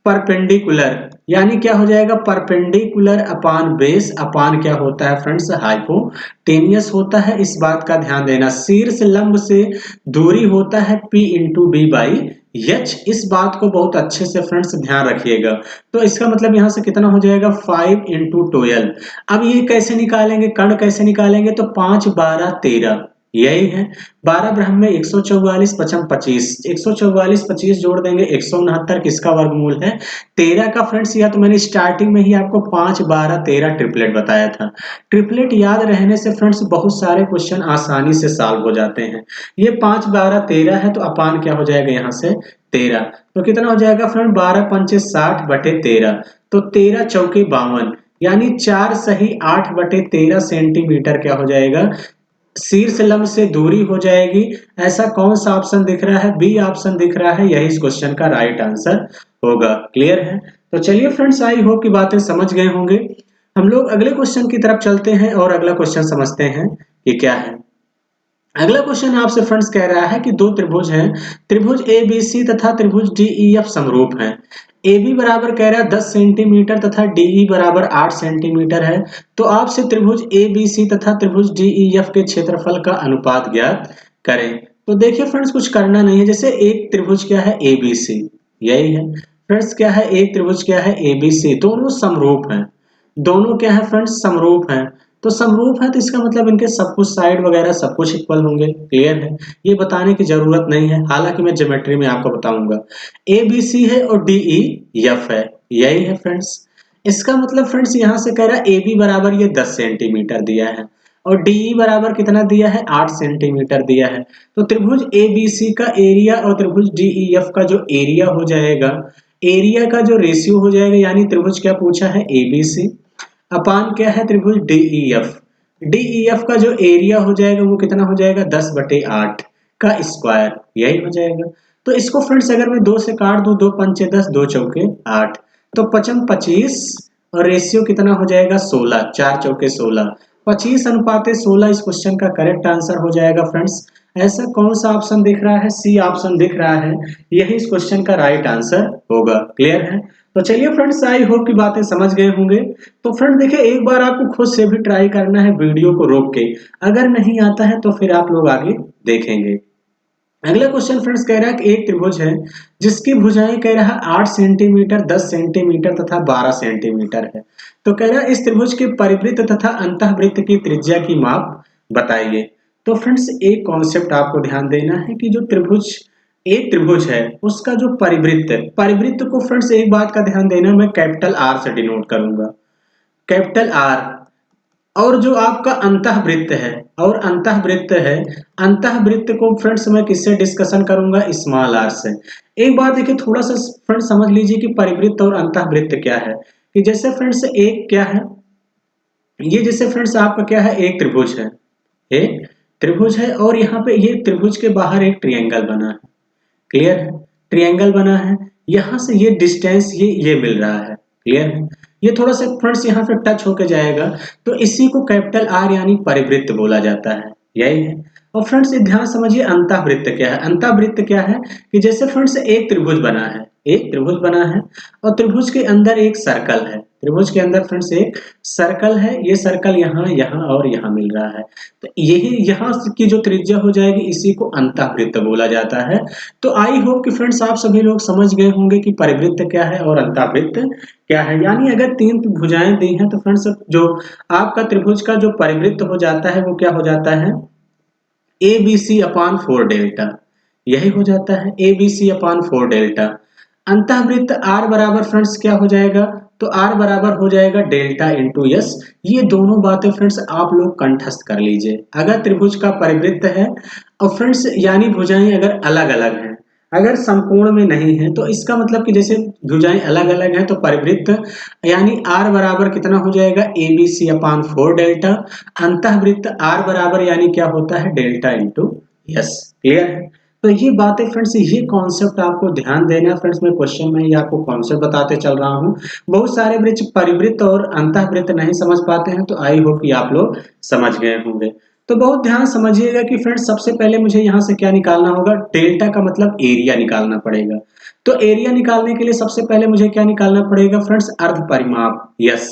परपेंडिकुलर, यानी क्या हो जाएगा परपेंडिकुलर अपान बेस अपान क्या होता है फ्रेंड्स हाइपोटेनियस होता है। इस बात का ध्यान देना। शीर्ष लंब से दूरी होता है P into B by H, इस बात को बहुत अच्छे से फ्रेंड्स ध्यान रखिएगा। तो इसका मतलब यहां से कितना हो जाएगा 5 इंटू 12। अब ये कैसे निकालेंगे, कर्ण कैसे निकालेंगे, तो 5 12 13, यही है। 12 ब्रह्म में 144 पचम 25, 144 25 जोड़ देंगे 169, किसका वर्गमूल है 13 का फ्रेंड्स। या तो मैंने स्टार्टिंग में ही आपको 5 12 13 ट्रिपलेट बताया था। ट्रिपलेट याद रहने से फ्रेंड्स बहुत सारे क्वेश्चन आसानी से सॉल्व हो जाते हैं। ये 5 12 13 है, तो अपान क्या हो जाएगा यहाँ से 13, तो कितना हो जाएगा फ्रेंड 12 पंचे 60 बटे 13, तो 13 चौके 52, यानी 4 सही 8 बटे 13 सेंटीमीटर क्या हो जाएगा शीर्ष लंब से दूरी हो जाएगी। ऐसा कौन सा ऑप्शन दिख रहा है, बी ऑप्शन दिख रहा है, यही इस क्वेश्चन का राइट आंसर होगा। क्लियर है। तो चलिए फ्रेंड्स, आई होप की बातें समझ गए होंगे। हम लोग अगले क्वेश्चन की तरफ चलते हैं और अगला क्वेश्चन समझते हैं ये क्या है। अगला क्वेश्चन आपसे फ्रेंड्स कह रहा है कि दो त्रिभुज हैं, त्रिभुज ए बी सी तथा त्रिभुज डी ई एफ समरूप हैं। ए बी बराबर कह रहा है 10 सेंटीमीटर तथा डी ई बराबर 8 सेंटीमीटर है। तो आपसे त्रिभुज ए बी सी तथा त्रिभुज डी ई एफ के क्षेत्रफल का अनुपात ज्ञात करें। तो देखिए फ्रेंड्स कुछ करना नहीं है, जैसे एक त्रिभुज क्या है ए बी सी, यही है फ्रेंड्स। क्या है एक त्रिभुज क्या है ए बी सी, दोनों समरूप हैं, दोनों क्या है फ्रेंड्स समरूप हैं। तो समरूप है तो इसका मतलब इनके सब कुछ साइड वगैरह सब कुछ इक्वल होंगे। क्लियर है, ये बताने की जरूरत नहीं है, हालांकि मैं ज्योमेट्री में आपको बताऊंगा। ए बी सी है और डी ई एफ है, यही है फ्रेंड्स। इसका मतलब फ्रेंड्स यहाँ से कह रहा है ए बी बराबर ये 10 सेंटीमीटर दिया है और डी ई बराबर कितना दिया है 8 सेंटीमीटर दिया है। तो त्रिभुज ए बी सी का एरिया और त्रिभुज डी ई एफ का जो एरिया हो जाएगा, एरिया का जो रेशियो हो जाएगा, यानी त्रिभुज क्या पूछा है ए बी सी अपान क्या है त्रिभुज डीईएफ, डीईएफ का जो एरिया हो जाएगा वो कितना हो जाएगा 10 बटे 8 का स्क्वायर, यही हो जाएगा। तो इसको फ्रेंड्स अगर मैं 2 से काट दूं, 2 पंचे 10, 2 चौके 8, तो पचम 25 और रेशियो कितना हो जाएगा 16, 4 चौके 16, 25:16 इस क्वेश्चन का करेक्ट आंसर हो जाएगा फ्रेंड्स। ऐसा कौन सा ऑप्शन दिख रहा है? सी ऑप्शन दिख रहा है, यही इस क्वेश्चन का राइट आंसर होगा। क्लियर है? तो चलिए फ्रेंड्स, आई होप की बातें समझ गए होंगे। तो फ्रेंड देखिए, एक बार आपको खुद से भी ट्राई करना है वीडियो को रोक के, अगर नहीं आता है तो फिर आप लोग आगे देखेंगे। अगला क्वेश्चन फ्रेंड्स कह रहा है कि एक त्रिभुज है जिसकी भुजाएं कह रहा है 8 सेंटीमीटर, 10 सेंटीमीटर तथा 12 सेंटीमीटर है। तो कह रहा है इस त्रिभुज के परिवृत्त तथा अंतःवृत्त की त्रिज्या की माप बताइए। तो फ्रेंड्स एक कॉन्सेप्ट आपको ध्यान देना है कि जो त्रिभुज, एक त्रिभुज है उसका जो परिवृत्त, परिवृत्त को फ्रेंड्स एक बात का ध्यान देना, मैं कैपिटल आर से डिनोट करूंगा, कैपिटल आर। और जो आपका अंतःवृत्त है, और अंतःवृत्त है, अंतःवृत्त को फ्रेंड्स मैं किससे डिस्कशन करूंगा? स्मॉल आर से। एक बार देखिए, थोड़ा सा फ्रेंड्स समझ लीजिए कि परिवृत्त और अंतःवृत्त क्या है। कि जैसे फ्रेंड्स एक क्या है, ये जैसे फ्रेंड्स आपका क्या है, एक त्रिभुज है, एक त्रिभुज है, और यहाँ पे ये त्रिभुज के बाहर एक ट्रायंगल बना है। क्लियर है? ट्रायंगल बना है, यहां से ये डिस्टेंस ये मिल रहा है। क्लियर है? ये थोड़ा सा फ्रेंड्स यहाँ पे टच होके जाएगा, तो इसी को कैपिटल आर यानी परिवृत्त बोला जाता है। यही है। और फ्रेंड्स ये ध्यान समझिए, अंतःवृत्त क्या है? अंतःवृत्त क्या है कि जैसे फ्रेंड्स एक त्रिभुज बना है, एक त्रिभुज बना है, और त्रिभुज के अंदर एक सर्कल है, त्रिभुज के अंदर फ्रेंड्स एक सर्कल है, ये सर्कल यहाँ, यहाँ और यहाँ मिल रहा है। तो यही यहाँ की जो त्रिज्या हो जाएगी, इसी को अंतःवृत्त बोला जाता है। तो आई होप कि फ्रेंड्स आप सभी लोग समझ गए होंगे कि परिवृत्त क्या है और अंतःवृत्त क्या है। यानी अगर तीन भुजाएं दी हैं तो फ्रेंड्स जो आपका त्रिभुज का जो परिवृत्त हो जाता है वो क्या हो जाता है? A B C upon 4 delta, यही हो जाता है, A B C upon 4 delta. अंतःवृत्त आर बराबर फ्रेंड्स क्या हो जाएगा? तो आर बराबर हो जाएगा डेल्टा इंटू यस। ये दोनों बातें फ्रेंड्स आप लोग कंठस्थ कर लीजिए। अगर त्रिभुज का परिवृत्त है और फ्रेंड्स यानी भुजाएं अगर अलग अलग हैं, अगर समकोण में नहीं है, तो इसका मतलब कि जैसे भुजाएं अलग अलग हैं तो परिवृत्त यानी आर बराबर कितना हो जाएगा? A B C upon 4 delta. अंतःवृत्त आर बराबर यानी क्या होता है? Delta into yes. क्लियर है? तो ये बातें फ्रेंड्स, ये कॉन्सेप्ट आपको ध्यान देना है फ्रेंड्स। मैं क्वेश्चन में ये आपको कॉन्सेप्ट बताते चल रहा हूँ। बहुत सारे बच्चे परिवृत्त और अंतःवृत्त नहीं समझ पाते हैं, तो आई होप कि आप लोग समझ गए होंगे। तो बहुत ध्यान समझिएगा कि फ्रेंड्स सबसे पहले मुझे यहाँ से क्या निकालना होगा? डेल्टा का मतलब एरिया निकालना पड़ेगा। तो एरिया निकालने के लिए सबसे पहले मुझे क्या निकालना पड़ेगा फ्रेंड्स? अर्ध परिमाप। यस,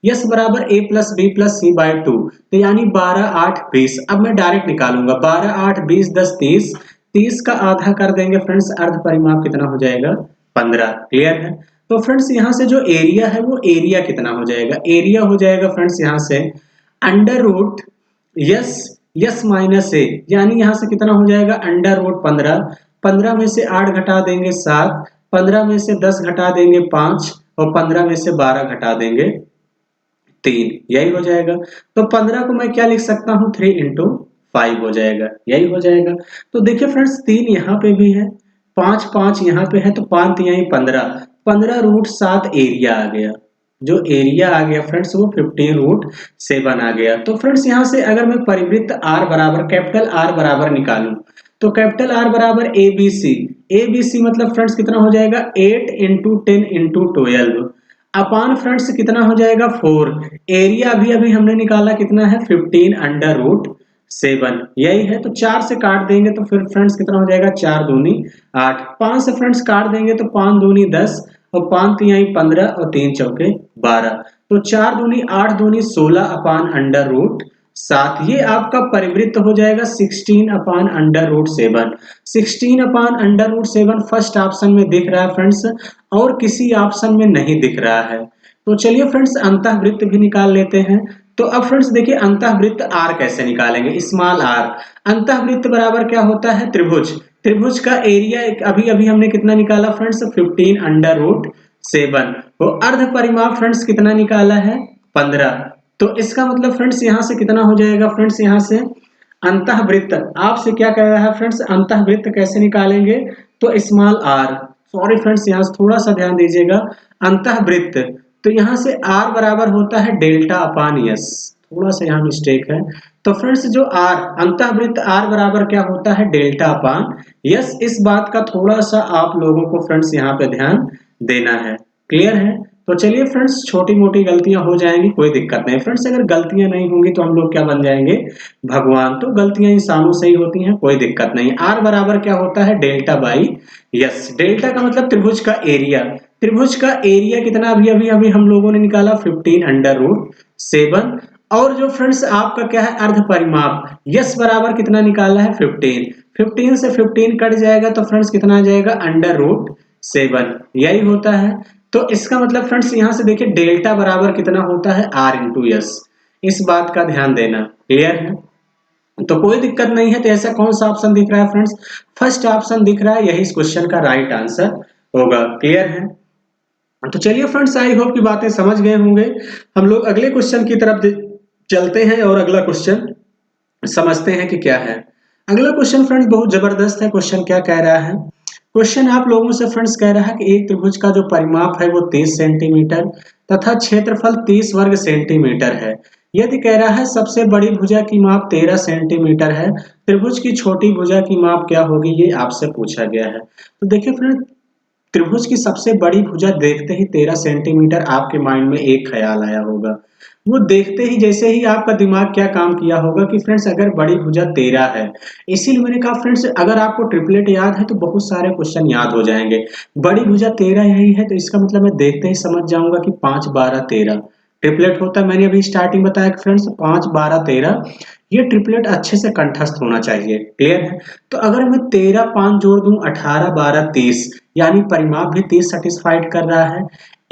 यस बराबर a plus B plus C by 2, तो यानी 12 8 20। अब मैं डायरेक्ट निकालूंगा, 12 8 20 10 30, 30 का आधा कर देंगे फ्रेंड्स, अर्ध परिमाप कितना हो जाएगा? 15। क्लियर है? तो फ्रेंड्स यहाँ से जो एरिया है वो एरिया कितना हो जाएगा? एरिया हो जाएगा फ्रेंड्स यहाँ से under root S, S minus A, यानी यहाँ से कितना हो जाएगा? अंडर रूट 15, 15 में से 8 घटा देंगे 7, 15 में से 10 घटा देंगे 5, और 15 में से 12 घटा देंगे 3, यही हो जाएगा। तो 15 को मैं क्या लिख सकता हूँ? 3 इंटू 5 हो जाएगा, यही हो जाएगा। तो देखिए फ्रेंड्स 3 यहाँ पे भी है, 5 5 यहाँ पे है, तो 5 यही 15, 15 रूट 7 एरिया आ गया। जो एरिया आ गया फ्रेंड्स वो 15 रूट 7 आ गया। तो फ्रेंड्स यहाँ से अगर मैं परिवृत्त आर बराबर कैपिटल आर बराबर निकालूं, तो कैपिटल आर बराबर ए बी सी, ए बी सी मतलब फ्रेंड्स कितना हो जाएगा? 8 इंटू 10 इंटू 12 अपान फ्रेंड्स कितना हो जाएगा? 4। एरिया अभी अभी हमने निकाला कितना है? 15 अंडर रूट 7, यही है। तो 4 से काट देंगे तो फिर फ्रेंड्स कितना हो जाएगा? 4 दूनी 8, 5 से फ्रेंड्स काट देंगे तो 5 दूनी 10, और 5 तिहाई 15, और 3 चौके 12, तो 4 दूनी 8 दूनी 16 अपान अंडर रूट 7। ये आपका परिवृत्त हो जाएगा 16 अपान अंडर रूट 7। 16 अपान अंडर रूट 7 फर्स्ट ऑप्शन में दिख रहा है फ्रेंड्स, और किसी ऑप्शन में नहीं दिख रहा है। तो चलिए फ्रेंड्स अंतःवृत्त भी निकाल लेते हैं। तो अब फ्रेंड्स देखिए अंतःवृत्त आर कैसे निकालेंगे? Small are. अंतःवृत्त बराबर क्या होता है? त्रिभुज। त्रिभुज का एरिया अभी अभी हमने कितना निकाला फ्रेंड्स? 15 under root 7। वो अर्ध परिमाप फ्रेंड्स कितना निकाला है? 15। तो इसका मतलब फ्रेंड्स यहाँ से कितना हो जाएगा? फ्रेंड्स यहाँ से अंतःवृत्त आपसे क्या कह रहा है फ्रेंड्स? अंतःवृत्त कैसे निकालेंगे? तो स्मॉल आर, सॉरी फ्रेंड्स यहाँ से थोड़ा सा ध्यान दीजिएगा। अंतःवृत्त, तो यहाँ से आर बराबर होता है डेल्टा अपान यस, थोड़ा सा यहाँ मिस्टेक है। तो फ्रेंड्स जो आर अंतःवृत्त आर बराबर क्या होता है? डेल्टा अपान यस। इस बात का थोड़ा सा आप लोगों को फ्रेंड्स यहाँ पे ध्यान देना है। क्लियर है? तो चलिए फ्रेंड्स, छोटी मोटी गलतियां हो जाएंगी, कोई दिक्कत नहीं फ्रेंड्स। अगर गलतियां नहीं होंगी तो हम लोग क्या बन जाएंगे, भगवान। तो गलतियां इंसानों से ही होती हैं, कोई दिक्कत नहीं। आर बराबर क्या होता है, डेल्टा बाई यस। डेल्टा का मतलब त्रिभुज का एरिया। त्रिभुज का एरिया कितना अभी अभी अभी हम लोगों ने निकाला, 15√7। और जो फ्रेंड्स आपका क्या है, अर्ध परिमाप, यस बराबर कितना निकाला है, 15। 15 से 15 कट जाएगा तो फ्रेंड्स कितना आ जाएगा, √7। यही होता है। तो इसका मतलब फ्रेंड्स यहाँ से देखिए डेल्टा बराबर कितना होता है, R×S। इस बात का ध्यान देना, क्लियर है। तो कोई दिक्कत नहीं है। तो ऐसा कौन सा ऑप्शन दिख रहा है फ्रेंड्स, फर्स्ट ऑप्शन दिख रहा है, यही इस क्वेश्चन का राइट आंसर होगा, क्लियर है। तो चलिए फ्रेंड्स, आई होप की बातें समझ गए होंगे। हम लोग अगले क्वेश्चन की तरफ चलते हैं और अगला क्वेश्चन समझते हैं कि क्या है। अगला क्वेश्चन फ्रेंड्स बहुत जबरदस्त है। क्वेश्चन क्या कह रहा है, क्वेश्चन आप लोगों से फ्रेंड्स कह रहा है कि एक त्रिभुज का जो परिमाप है वो 30 सेंटीमीटर तथा क्षेत्रफल 30 वर्ग सेंटीमीटर है। यदि कह रहा है सबसे बड़ी भुजा की माप 13 सेंटीमीटर है, त्रिभुज की छोटी भुजा की माप क्या होगी, ये आपसे पूछा गया है। तो देखिए फ्रेंड्स, त्रिभुज की सबसे बड़ी भुजा देखते ही 13 सेंटीमीटर आपके माइंड में एक ख्याल आया होगा। वो देखते ही जैसे ही आपका दिमाग क्या काम किया होगा कि फ्रेंड्स अगर बड़ी भुजा 13 है, इसीलिए मैंने कहा फ्रेंड्स अगर आपको ट्रिपलेट याद है तो बहुत सारे क्वेश्चन याद हो जाएंगे। बड़ी भुजा 13 यही है तो इसका मतलब मैं देखते ही समझ जाऊंगा कि 5, 12, 13 ट्रिपलेट होता है। मैंने अभी स्टार्टिंग बताया कि फ्रेंड्स 5, 12, 13 ये ट्रिपलेट अच्छे से कंठस्थ होना चाहिए, क्लियर है। तो अगर मैं 13, 5 जोड़ दूं 18, 12, 30, यानी परिमाप भी 30 सेटिस्फाइड कर रहा है।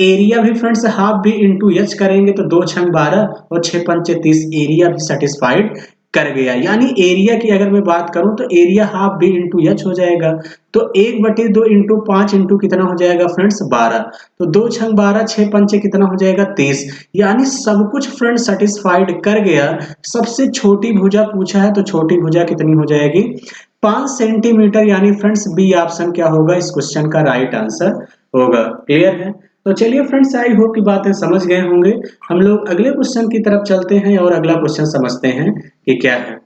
एरिया भी फ्रेंड्स हाफ भी इंटू एच करेंगे तो 2 छंग 12 और 6 पंचे 30, एरिया भी सेटिस्फाइड कर गया। यानी एरिया की अगर मैं बात करूं तो area half B into H हो जाएगा। तो 1/2 इंटू 5 इंटू कितना हो जाएगा फ्रेंड्स, 12। तो 2 छंग 12, 6 पंचे कितना हो जाएगा, 30। यानी सब कुछ फ्रेंड्स सेटिस्फाइड कर गया। सबसे छोटी भुजा पूछा है तो छोटी भुजा कितनी हो जाएगी, 5 सेंटीमीटर। यानी फ्रेंड्स बी ऑप्शन क्या होगा, इस क्वेश्चन का राइट आंसर होगा, क्लियर है। तो चलिए फ्रेंड्स, आई होप की बातें समझ गए होंगे। हम लोग अगले क्वेश्चन की तरफ चलते हैं और अगला क्वेश्चन समझते हैं कि क्या है।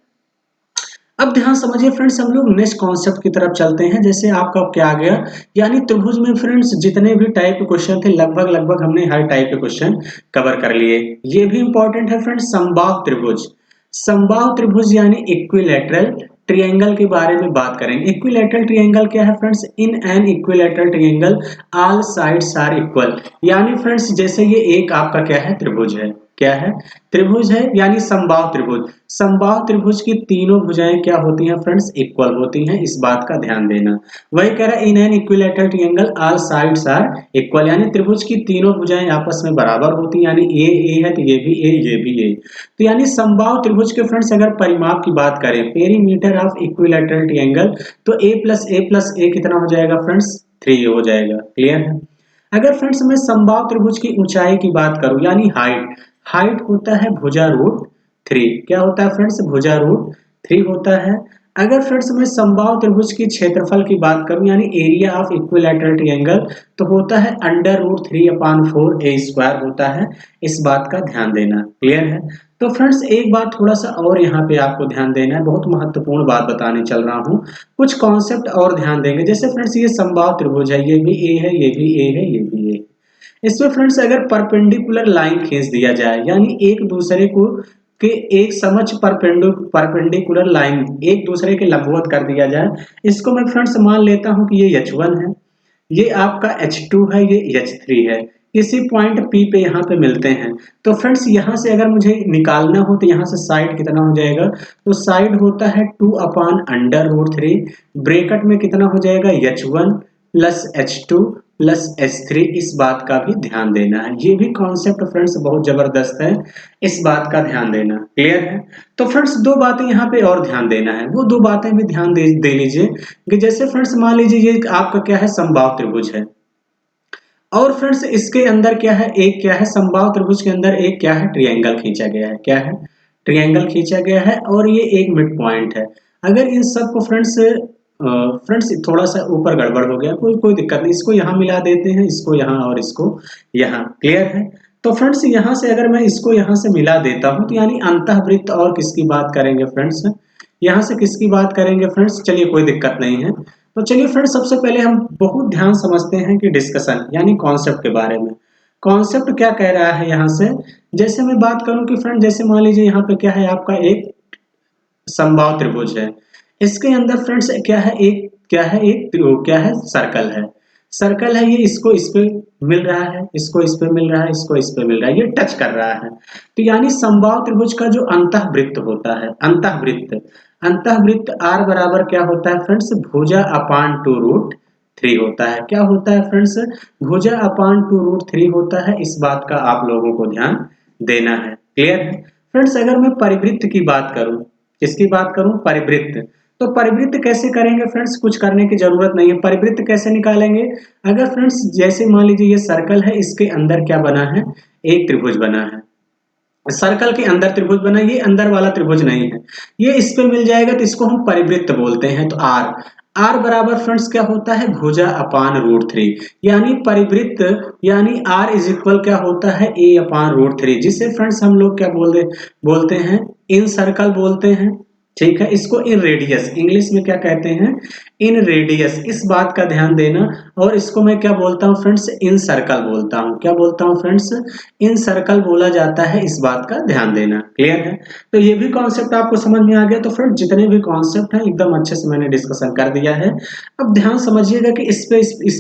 अब ध्यान समझिए फ्रेंड्स, हम लोग नेक्स्ट कॉन्सेप्ट की तरफ चलते हैं। जैसे आपका क्या आ गया, यानी त्रिभुज में फ्रेंड्स जितने भी टाइप के क्वेश्चन थे लगभग हमने हर टाइप के क्वेश्चन कवर कर लिए। ये भी इंपॉर्टेंट है फ्रेंड्स, समबाहु त्रिभुज। समबाहु त्रिभुज यानी इक्विलैटरल ट्रायंगल के बारे में बात करेंगे। इक्विलैटरल ट्रायंगल क्या है friends, in an equilateral triangle all sides are equal. यानी फ्रेंड्स जैसे ये एक आपका क्या है, त्रिभुज है, क्या है, त्रिभुज है, यानी समबाहु त्रिभुज। समबाहु त्रिभुज की तीनों भुजाएं क्या होती हैं फ्रेंड्स, इक्वल होती हैं, इस बात का ध्यान देना। वही कह रहा है in an equilateral triangle all sides are equal, यानी त्रिभुज की तीनों भुजाएं आपस में बराबर होती हैं। यानी ए है तो ये भी ए, ये भी ए। तो यानी समबाहु त्रिभुज के फ्रेंड्स अगर परिमाप की बात करें, पेरीमीटर ऑफ इक्विलैटरल ट्रायंगल, तो a+a+a कितना हो जाएगा फ्रेंड्स, 3 हो जाएगा, क्लियर है। अगर फ्रेंड्स मैं समबाहु त्रिभुज की ऊंचाई की बात करूं यानी हाइट, हाइट होता है भुजा √3। क्या होता है फ्रेंड्स, भुजा √3 होता है। अगर फ्रेंड्स मैं समबाहु त्रिभुज की क्षेत्रफल की बात करूं यानी एरिया ऑफ इक्विलैटरल ट्रायंगल, तो होता है √3/4 a² होता है। इस बात का ध्यान देना, क्लियर है। तो फ्रेंड्स एक बात थोड़ा सा और यहाँ पे आपको ध्यान देना है, बहुत महत्वपूर्ण बात बताने चल रहा हूँ। कुछ कॉन्सेप्ट और ध्यान देंगे। जैसे फ्रेंड्स ये समबाहु त्रिभुज है, ये भी ए है, ये भी ए है, ये भी ए। इसमें फ्रेंड्स अगर परपेंडिकुलर लाइन खींच दिया जाए यानी एक दूसरे को के एक समक्ष परपेंडिकुलर लाइन एक दूसरे के लंबवत कर दिया जाए, इसको मैं फ्रेंड्स मान लेता हूं कि ये H1 है, ये आपका H2 है, ये H3 है। इसी पॉइंट P पे यहाँ पे मिलते हैं। तो फ्रेंड्स यहाँ से अगर मुझे निकालना हो तो यहाँ से साइड कितना हो जाएगा, तो साइड होता है 2/√3। ब्रैकेट में कितना हो जाएगा, H1 plus H2 plus H3। इस बात का भी ध्यान देना है। ये भी कॉन्सेप्ट फ्रेंड्स बहुत जबरदस्त है, इस बात का ध्यान देना, क्लियर है। तो फ्रेंड्स दो बातें यहाँ पे और ध्यान देना है, वो दो बातें भी ध्यान दे लीजिए कि जैसे फ्रेंड्स मान लीजिए ये आपका क्या है, समबाहु त्रिभुज है, और फ्रेंड्स इसके अंदर क्या है, एक क्या है, समबाहु त्रिभुज के अंदर एक क्या है, ट्रायंगल खींचा गया है। क्या है, ट्रायंगल खींचा गया है और ये एक मिड पॉइंट है। अगर इन सब को फ्रेंड्स थोड़ा सा ऊपर गड़बड़ हो गया, कोई दिक्कत नहीं, इसको यहाँ मिला देते हैं, इसको यहाँ और इसको यहाँ, क्लियर है। तो फ्रेंड्स यहाँ से अगर मैं इसको यहाँ से मिला देता हूँ तो यानी अंतःवृत्त और किसकी बात करेंगे फ्रेंड्स, यहाँ से किसकी बात करेंगे फ्रेंड्स, चलिए कोई दिक्कत नहीं है। तो चलिए फ्रेंड्स सबसे पहले हम बहुत ध्यान समझते हैं कि डिस्कशन यानी कॉन्सेप्ट के बारे में। कॉन्सेप्ट क्या कह रहा है यहाँ से, जैसे मैं बात करूं कि फ्रेंड जैसे मान लीजिए यहाँ पे क्या है, आपका एक समबाहु त्रिभुज है, इसके अंदर फ्रेंड्स क्या है सर्कल है, सर्कल है, ये इसको इस पे मिल रहा है, इसको इस पे मिल रहा है, इसको इस पे मिल रहा है, ये टच कर रहा है। तो यानी समबाहु त्रिभुज का जो अंतःवृत्त होता है, अंतःवृत्त अंतःवृत्त आर बराबर क्या होता है फ्रेंड्स, भुजा अपान 2√3 होता है। क्या होता है फ्रेंड्स, भुजा अपान 2√3 होता है। इस बात का आप लोगों को ध्यान देना है। क्लियर है फ्रेंड्स। अगर मैं परिवृत्त की बात करूं, किसकी बात करूं, परिवृत्त, तो परिवृत्त कैसे करेंगे फ्रेंड्स, कुछ करने की जरूरत नहीं है। परिवृत्त कैसे निकालेंगे, अगर फ्रेंड्स जैसे मान लीजिए ये सर्कल है, इसके अंदर क्या बना है, एक त्रिभुज बना है, सर्कल के अंदर त्रिभुज बना, ये अंदर वाला त्रिभुज नहीं है, ये इस पे मिल जाएगा, तो इसको हम परिवृत्त बोलते हैं। तो आर, आर बराबर फ्रेंड्स क्या होता है, भुजा अपान √3, यानी परिवृत्त, यानी आर इज इक्वल क्या होता है, ए अपान √3, जिसे फ्रेंड्स हम लोग क्या बोलते हैं, इन सर्कल बोलते हैं। ठीक है, इसको इन रेडियस, इंग्लिश में क्या कहते हैं, इन रेडियस, इस बात का ध्यान देना। और इसको मैं क्या बोलता हूँ फ्रेंड्स, इन सर्कल बोलता हूँ। क्या बोलता हूँ फ्रेंड्स, इन सर्कल बोला जाता है, इस बात का ध्यान देना। क्लियर है, तो ये भी कॉन्सेप्ट आपको समझ में आ गया। तो फ्रेंड्स जितने भी कॉन्सेप्ट हैं एकदम अच्छे से मैंने डिस्कशन कर दिया है। अब ध्यान समझिएगा कि इस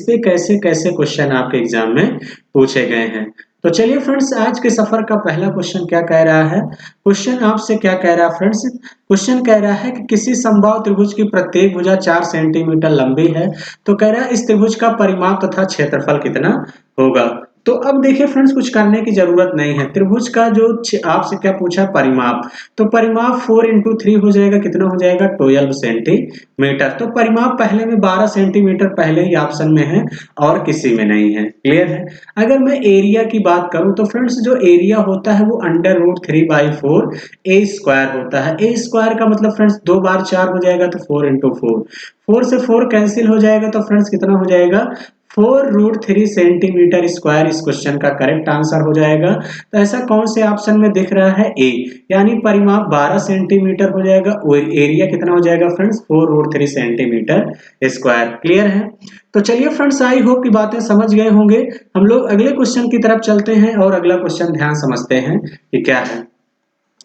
पे कैसे कैसे क्वेश्चन आपके एग्जाम में पूछे गए हैं। तो चलिए फ्रेंड्स, आज के सफर का पहला क्वेश्चन क्या कह रहा है, क्वेश्चन आपसे क्या कह रहा है फ्रेंड्स, क्वेश्चन कह रहा है कि किसी समबाहु त्रिभुज की प्रत्येक भुजा 4 सेंटीमीटर लंबी है, तो कह रहा है इस त्रिभुज का परिमाप तथा क्षेत्रफल कितना होगा। तो अब देखिए फ्रेंड्स, कुछ करने की जरूरत नहीं है। त्रिभुज का जो आपसे क्या पूछा, परिमाप, तो परिमाप 4 × 3 हो जाएगा, कितना हो जाएगा, 12 सेंटीमीटर। तो परिमाप पहले में 12 सेंटीमीटर पहले ही ऑप्शन में है और किसी में नहीं है। क्लियर है। अगर मैं एरिया की बात करूं तो फ्रेंड्स जो एरिया होता है वो √3/4 ए स्क्वायर होता है। ए स्क्वायर का मतलब फ्रेंड्स 2 बार 4 हो जाएगा, तो 4 × 4, 4 से 4 कैंसिल हो जाएगा, तो फ्रेंड्स कितना हो जाएगा, 4√3 सेंटीमीटर स्क्वायर इस क्वेश्चन का करेक्ट आंसर हो जाएगा। तो ऐसा कौन से ऑप्शन में दिख रहा है, ए, यानी परिमाप 12 सेंटीमीटर हो जाएगा और एरिया कितना हो जाएगा फ्रेंड्स, 4√3 सेंटीमीटर स्क्वायर। क्लियर है। तो चलिए फ्रेंड्स, आई होप की बातें समझ गए होंगे। हम लोग अगले क्वेश्चन की तरफ चलते हैं और अगला क्वेश्चन ध्यान समझते हैं कि क्या है।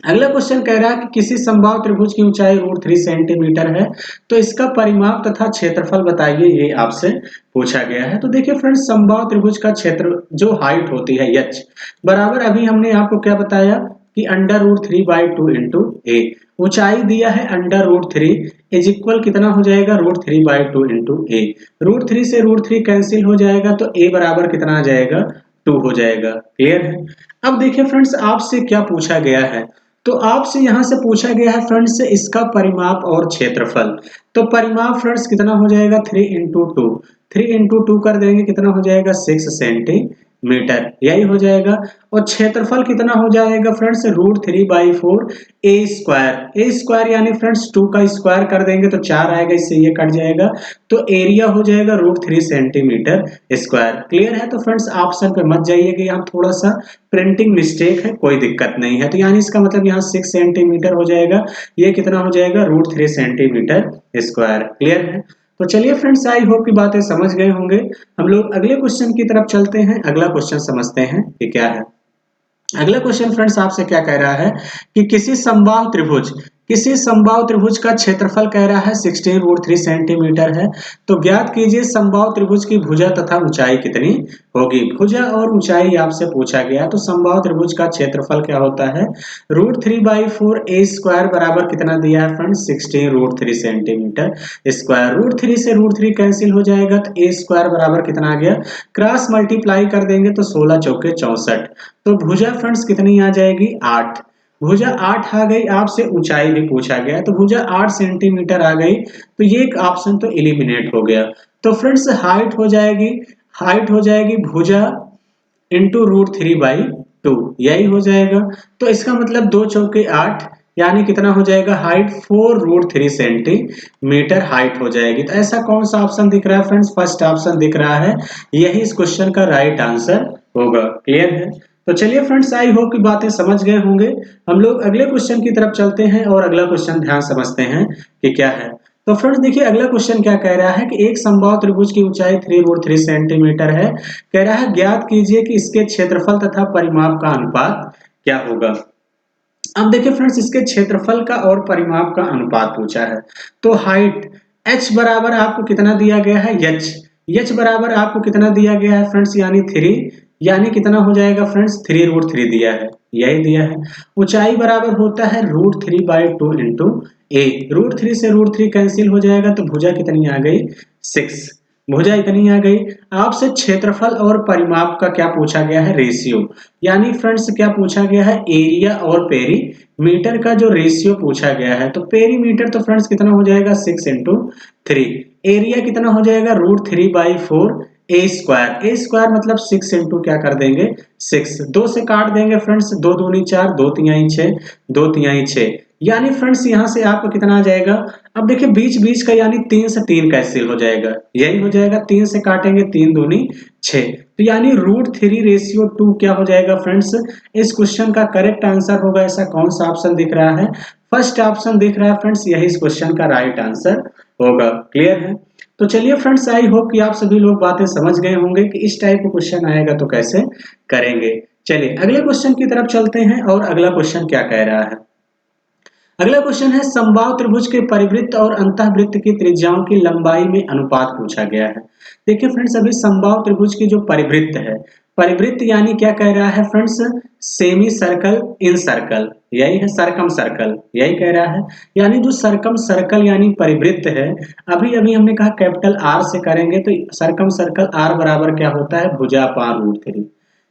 अगला क्वेश्चन कह रहा है कि किसी समबाहु त्रिभुज की ऊंचाई √3 सेंटीमीटर है, तो इसका परिमाप तथा क्षेत्रफल बताइए, ये आपसे पूछा गया है। तो देखिए फ्रेंड्स, समबाहु त्रिभुज का क्षेत्र जो हाइट होती है h बराबर, अभी हमने आपको क्या बताया कि √3/2 × a, ऊंचाई दिया है √3 इज इक्वल कितना हो जाएगा, √3/2 × a, √3 से √3 कैंसिल हो जाएगा, तो a बराबर कितना आ जाएगा, 2 हो जाएगा। क्लियर है। अब देखिए फ्रेंड्स, आपसे क्या पूछा गया है, तो आपसे यहां से पूछा गया है फ्रेंड्स इसका परिमाप और क्षेत्रफल। तो परिमाप फ्रेंड्स कितना हो जाएगा, 3 × 2 कर देंगे, कितना हो जाएगा, 6 सेंटीमीटर, यही हो जाएगा। और क्षेत्रफल कितना हो जाएगा फ्रेंड्स, √3/4 ए स्क्वायर, यानी फ्रेंड्स 2 का स्क्वायर कर देंगे तो 4 आएगा, इससे ये कट जाएगा, तो एरिया हो जाएगा √3 सेंटीमीटर स्क्वायर। क्लियर है। तो फ्रेंड्स ऑप्शन पे मत जाइए कि यहाँ थोड़ा सा प्रिंटिंग मिस्टेक है, कोई दिक्कत नहीं है। तो यानी इसका मतलब यहाँ 6 सेंटीमीटर हो जाएगा, ये कितना हो जाएगा, √3 सेंटीमीटर स्क्वायर। क्लियर है। तो चलिए फ्रेंड्स, आई होप की बातें समझ गए होंगे। हम लोग अगले क्वेश्चन की तरफ चलते हैं, अगला क्वेश्चन समझते हैं कि क्या है। अगला क्वेश्चन फ्रेंड्स आपसे क्या कह रहा है कि किसी समबाहु त्रिभुज का क्षेत्रफल कह रहा है 16√3 सेंटीमीटर है, तो ज्ञात कीजिए समबाहु त्रिभुज की भुजा तथा ऊंचाई कितनी होगी। भुजा और ऊंचाई आपसे पूछा गया, तो समबाहु त्रिभुज का क्षेत्रफल क्या होता है, √3/4 ए स्क्वायर बराबर कितना दिया है फ्रेंड्स, 16√3 सेंटीमीटर स्क्वायर। √3 से √3 कैंसिल हो जाएगा, तो ए स्क्वायर बराबर कितना आ गया, क्रॉस मल्टीप्लाई कर देंगे तो 16 चौके 64, तो भुजा फ्रेंड्स कितनी आ जाएगी, 8। भुजा 8 आ गई। आपसे ऊंचाई भी पूछा गया, तो भुजा 8 सेंटीमीटर आ गई, तो ये एक ऑप्शन तो एलिमिनेट हो गया। तो फ्रेंड्स हाइट हो जाएगी भुजा इंटू √3/2, यही हो जाएगा। तो इसका मतलब 2 चौके 8, यानी कितना हो जाएगा, हाइट 4√3 सेंटीमीटर हाइट हो जाएगी। तो ऐसा कौन सा ऑप्शन दिख रहा है फ्रेंड्स, फर्स्ट ऑप्शन दिख रहा है, यही इस क्वेश्चन का राइट आंसर होगा। क्लियर है। तो चलिए फ्रेंड्स, आई होप की बातें समझ गए होंगे। हम लोग अगले क्वेश्चन की तरफ चलते हैं और अगला क्वेश्चन ध्यान समझते हैं कि क्या है। तो फ्रेंड्स देखिए अगला क्वेश्चन क्या कह रहा है कि एक समबाहु त्रिभुज की ऊंचाई 3√3 सेंटीमीटर है। कह रहा है ज्ञात कीजिए कि इसके क्षेत्रफल तथा परिमाप का अनुपात क्या होगा। अब देखिए फ्रेंड्स इसके क्षेत्रफल का और परिमाप का अनुपात पूछा है। तो हाइट h बराबर आपको कितना दिया गया है, h बराबर आपको कितना दिया गया है फ्रेंड्स, यानी 3, यानी कितना हो जाएगा फ्रेंड्स 3√3 दिया है, यही दिया है। ऊंचाई बराबर होता है √3/2 इंटू ए, √3 से √3 कैंसिल हो जाएगा तो भुजा कितनी आ गई 6, भुजा इतनी आ गई। आपसे क्षेत्रफल और परिमाप का क्या पूछा गया है, रेशियो, यानी फ्रेंड्स क्या पूछा गया है, एरिया और पेरीमीटर का जो रेशियो पूछा गया है। तो पेरीमीटर तो फ्रेंड्स कितना हो जाएगा 6 इंटू 3, एरिया कितना हो जाएगा √3/4, ए स्क्वायर मतलब 6 इंटू क्या कर देंगे 6, 2 से काट देंगे फ्रेंड्स, 2 दूनी 4, 2 तिहाई 6, 2 तिहाई 6, यानी फ्रेंड्स यहां से आपको कितना आ जाएगा। अब देखिए बीच बीच का यानी 3 से 3 कैंसिल हो जाएगा, यही हो जाएगा, 3 से काटेंगे 3 दूनी 6, तो यानी √3/2 क्या हो जाएगा फ्रेंड्स। इस क्वेश्चन का करेक्ट आंसर होगा ऐसा कौन सा ऑप्शन दिख रहा है, फर्स्ट ऑप्शन दिख रहा है फ्रेंड्स, यही इस क्वेश्चन का राइट आंसर होगा। क्लियर है। तो चलिए फ्रेंड्स आई होप कि आप सभी लोग बातें समझ गए होंगे कि इस टाइप का क्वेश्चन आएगा तो कैसे करेंगे। चलिए अगले क्वेश्चन की तरफ चलते हैं और अगला क्वेश्चन क्या कह रहा है। अगला क्वेश्चन है समबाहु त्रिभुज के परिवृत्त और अंतःवृत्त की त्रिज्याओं की लंबाई में अनुपात पूछा गया है। देखिए फ्रेंड्स अभी समबाहु त्रिभुज की जो परिवृत्त है, परिवृत्त यानी क्या कह रहा है फ्रेंड्स, सेमी सर्कल इन सर्कल, यही है सरकम सर्कल, यही कह रहा है, यानी जो सरकम सर्कल यानी परिवृत्त है। अभी अभी हमने कहा कैपिटल आर से करेंगे तो सरकम सर्कल आर बराबर क्या होता है, भुजा अपान √3,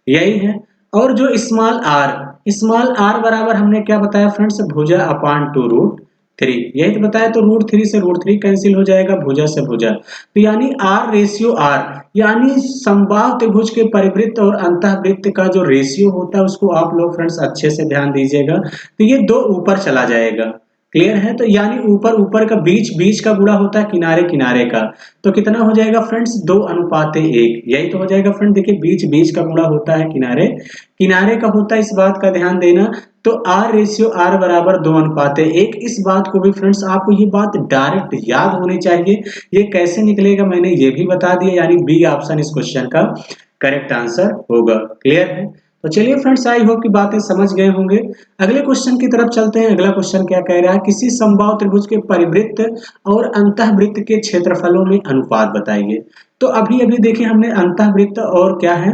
यही है। और जो स्मॉल आर बराबर हमने क्या बताया फ्रेंड्स, भुजा अपान 2√3, यही तो बताया। तो √3 से √3 कैंसिल हो जाएगा, भुजा से भुजा, तो यानी आर रेशियो आर, यानी समबाहु त्रिभुज के परिवृत्त और अंतःवृत्त का जो रेशियो होता है उसको आप लोग फ्रेंड्स अच्छे से ध्यान दीजिएगा, तो ये 2 ऊपर चला जाएगा। क्लियर है। तो यानी ऊपर ऊपर का बीच बीच का गुणा होता है किनारे किनारे का, तो कितना हो जाएगा फ्रेंड्स 2:1, यही तो हो जाएगा फ्रेंड। देखिए बीच बीच का गुणा होता है किनारे किनारे का होता है, इस बात का ध्यान देना। तो आर रेशियो आर बराबर 2:1, इस बात को भी फ्रेंड्स आपको ये बात डायरेक्ट याद होनी चाहिए। ये कैसे निकलेगा मैंने ये भी बता दिया, यानी बी ऑप्शन इस क्वेश्चन का करेक्ट आंसर होगा। क्लियर है। तो चलिए फ्रेंड्स आई होप की बातें समझ गए होंगे। अगले क्वेश्चन की तरफ चलते हैं। अगला क्वेश्चन क्या कह रहा है, किसी समबाहु त्रिभुज के परिवृत्त और अंतःवृत्त के क्षेत्रफलों में अनुपात बताइए। तो अभी अभी देखिए हमने अंतःवृत्त और क्या है,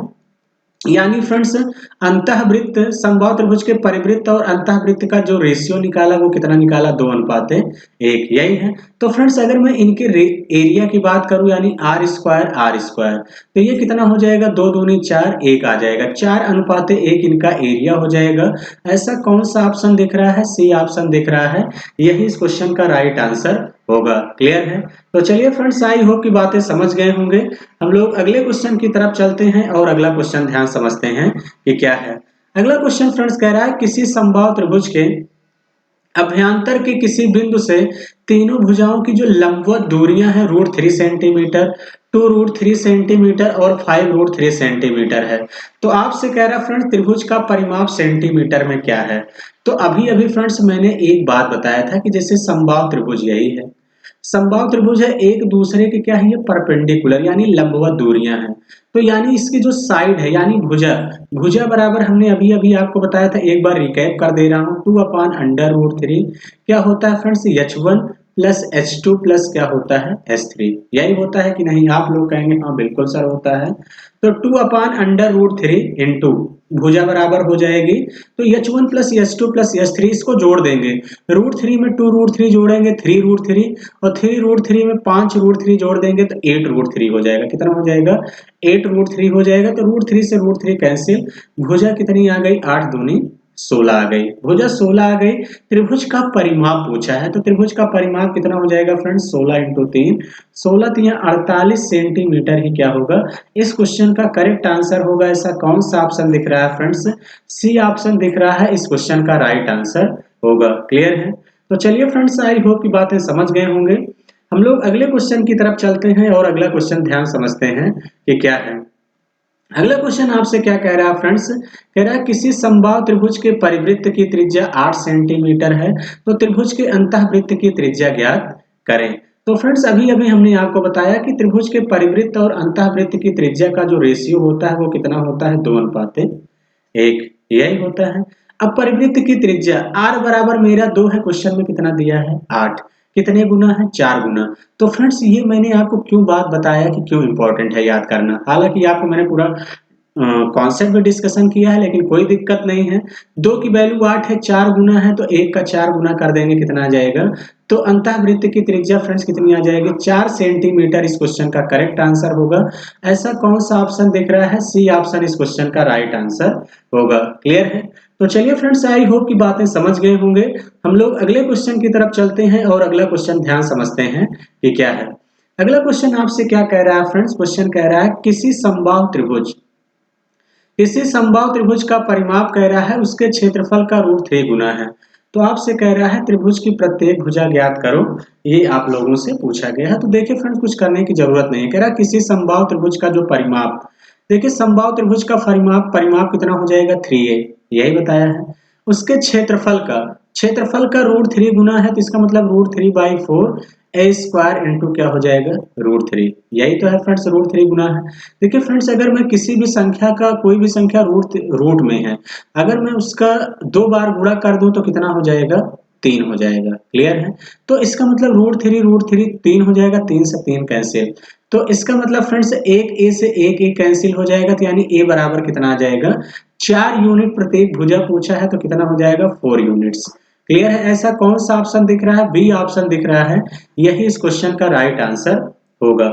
यानी फ्रेंड्स अंतःवृत्त समबाहु त्रिभुज के परिवृत्त और अंतःवृत्त का जो रेशियो निकाला वो कितना निकाला, 2:1, यही है। तो फ्रेंड्स अगर मैं इनके एरिया की बात करूं यानी r² तो ये कितना हो जाएगा, 2 दूनी 4, 1 आ जाएगा, 4:1 इनका एरिया हो जाएगा। ऐसा कौन सा ऑप्शन दिख रहा है, सी ऑप्शन दिख रहा है, यही इस क्वेश्चन का राइट आंसर होगा। क्लियर है। तो चलिए फ्रेंड्स आई होप की बातें समझ गए होंगे। हम लोग अगले क्वेश्चन की तरफ चलते हैं और अगला क्वेश्चन ध्यान समझते हैं कि क्या है। अगला क्वेश्चन फ्रेंड्स कह रहा है किसी समबाहु त्रिभुज के अभ्यंतर के किसी बिंदु से तीनों भुजाओं की जो लंबवत दूरियां हैं √3 सेंटीमीटर, 2√3 सेंटीमीटर और 5√3 सेंटीमीटर है। तो आपसे कह रहा है फ्रेंड्स त्रिभुज का परिमाप सेंटीमीटर में क्या है। तो अभी अभी फ्रेंड्स मैंने एक बात बताया था कि जैसे समबाहु त्रिभुज यही है, समबाहु त्रिभुज है, एक दूसरे के क्या है ये परपेंडिकुलर यानी लंबवत दूरियां हैं। तो यानी इसकी जो साइड है यानी भुजा, भुजा बराबर हमने अभी अभी आपको बताया था, एक बार रिकैप कर दे रहा हूं, 2/√3 क्या होता है friends, h1 plus h2 plus क्या होता है h3, यही होता है कि नहीं, आप लोग कहेंगे हाँ बिल्कुल सर होता है। तो 2/√3 इंटू भुजा बराबर हो जाएगी, तो h1 plus h2 plus h3 इसको जोड़ देंगे, √3 में 2√3 जोड़ेंगे 3√3 और 3√3 में 5√3 जोड़ देंगे तो 8√3 हो जाएगा। कितना हो जाएगा, 8√3 हो जाएगा। तो √3 से √3 कैंसिल, भुजा कितनी आ गई, 8 दूनी 16 आ गई, भुजा 16 आ गई। त्रिभुज का परिमाप पूछा है, तो त्रिभुज का परिमाप कितना हो जाएगा फ्रेंड्स, 16 इंटू 3, 16 3 48 सेंटीमीटर ही क्या होगा, इस क्वेश्चन का करेक्ट आंसर होगा। ऐसा कौन सा ऑप्शन दिख रहा है फ्रेंड्स, सी ऑप्शन दिख रहा है, इस क्वेश्चन का राइट आंसर होगा। क्लियर है। तो चलिए फ्रेंड्स आई होप की बातें समझ गए होंगे। हम लोग अगले क्वेश्चन की तरफ चलते हैं और अगला क्वेश्चन ध्यान समझते हैं कि क्या है। अगला क्वेश्चन आपसे क्या कह रहा है फ्रेंड्स, कह रहा है किसी समबाहु त्रिभुज के परिवृत्त की त्रिज्या 8 सेंटीमीटर है, तो त्रिभुज के अंतःवृत्त की त्रिज्या ज्ञात करें। तो फ्रेंड्स अभी अभी हमने आपको बताया कि त्रिभुज के परिवृत्त और अंतःवृत्त की त्रिज्या का जो रेशियो होता है वो कितना होता है, 2:1, यही होता है। अब परिवृत्त की त्रिज्या r बराबर मेरा 2 है, क्वेश्चन में कितना दिया है 8, कितने गुना है 4 गुना। तो फ्रेंड्स ये मैंने आपको क्यों बात बताया कि क्यों इंपॉर्टेंट है याद करना, हालांकि आपको मैंने पूरा कॉन्सेप्ट भी डिस्कशन किया है, लेकिन कोई दिक्कत नहीं है। 2 की वैल्यू 8 है, 4 गुना है तो 1 का 4 गुना कर देंगे, कितना आ जाएगा, तो अंतःवृत्त की त्रिज्या फ्रेंड्स कितनी आ जाएगी, 4 सेंटीमीटर इस क्वेश्चन का करेक्ट आंसर होगा। ऐसा कौन सा ऑप्शन दिख रहा है, सी ऑप्शन इस क्वेश्चन का राइट आंसर होगा। क्लियर है? तो चलिए फ्रेंड्स, आई होप की बातें समझ गए होंगे। हम लोग अगले क्वेश्चन की तरफ चलते हैं और अगला क्वेश्चन ध्यान समझते हैं कि क्या है। अगला क्वेश्चन आपसे क्या कह रहा है फ्रेंड्स, क्वेश्चन कह रहा है किसी समबाहु त्रिभुज का परिमाप कह रहा है उसके क्षेत्रफल का √3 गुना है। तो आपसे कह रहा है त्रिभुज की प्रत्येक भुजा ज्ञात करो, ये आप लोगों से पूछा गया है। तो देखिए फ्रेंड्स, कुछ करने की जरूरत नहीं है। कह रहा है किसी समबाहु त्रिभुज का जो परिमाप, देखिए समबाहु त्रिभुज का परिमाप कितना हो जाएगा, 3a, यही बताया है। उसके क्षेत्रफल का √3 गुना है, तो इसका मतलब √3/4 a² इंटू क्या हो जाएगा, √3, यही तो है फ्रेंड्स, √3 गुना है। देखिए फ्रेंड्स, अगर मैं किसी भी संख्या का, कोई भी संख्या रूट में है, अगर मैं उसका 2 बार गुणा कर दूं तो कितना हो जाएगा, 3 हो जाएगा। क्लियर है? तो इसका मतलब √3 3 हो जाएगा, 3 से 3 कैंसिल। तो इसका मतलब फ्रेंड्स 1 a से 1 a कैंसिल हो जाएगा, तो यानी a बराबर कितना आ जाएगा, 4 यूनिट प्रत्येक भुजा पूछा है, तो कितना हो जाएगा, 4 यूनिट्स। क्लियर है? ऐसा कौन सा ऑप्शन दिख रहा है, बी ऑप्शन दिख रहा है, यही इस क्वेश्चन का राइट आंसर होगा।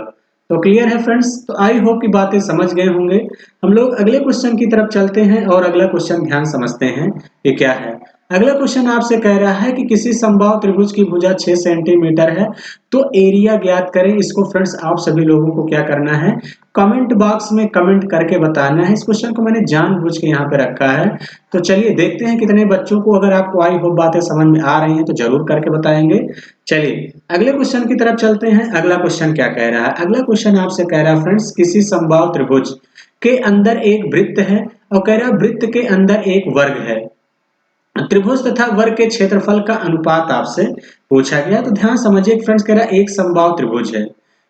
तो क्लियर है फ्रेंड्स? तो आई होप की बातें समझ गए होंगे। हम लोग अगले क्वेश्चन की तरफ चलते हैं और अगला क्वेश्चन ध्यान समझते हैं कि क्या है। अगला क्वेश्चन आपसे कह रहा है कि किसी समबाहु त्रिभुज की भुजा 6 सेंटीमीटर है, तो एरिया ज्ञात करें। इसको फ्रेंड्स आप सभी लोगों को क्या करना है, कमेंट बॉक्स में कमेंट करके बताना है। इस क्वेश्चन को मैंने जानबूझ के यहाँ पे रखा है। तो चलिए देखते हैं कितने बच्चों को, अगर आपको आई होप बातें समझ में आ रही हैं तो जरूर करके बताएंगे। चलिए अगले क्वेश्चन की तरफ चलते हैं। अगला क्वेश्चन क्या कह रहा है, अगला क्वेश्चन आपसे कह रहा है फ्रेंड्स, किसी समबाहु त्रिभुज के अंदर एक वृत्त है और कह रहा है वृत्त के अंदर एक वर्ग है। त्रिभुज तथा वर्ग के क्षेत्रफल का अनुपात आपसे पूछा गया। तो ध्यान समझिए फ्रेंड्स, कह रहा है एक समबाहु त्रिभुज है,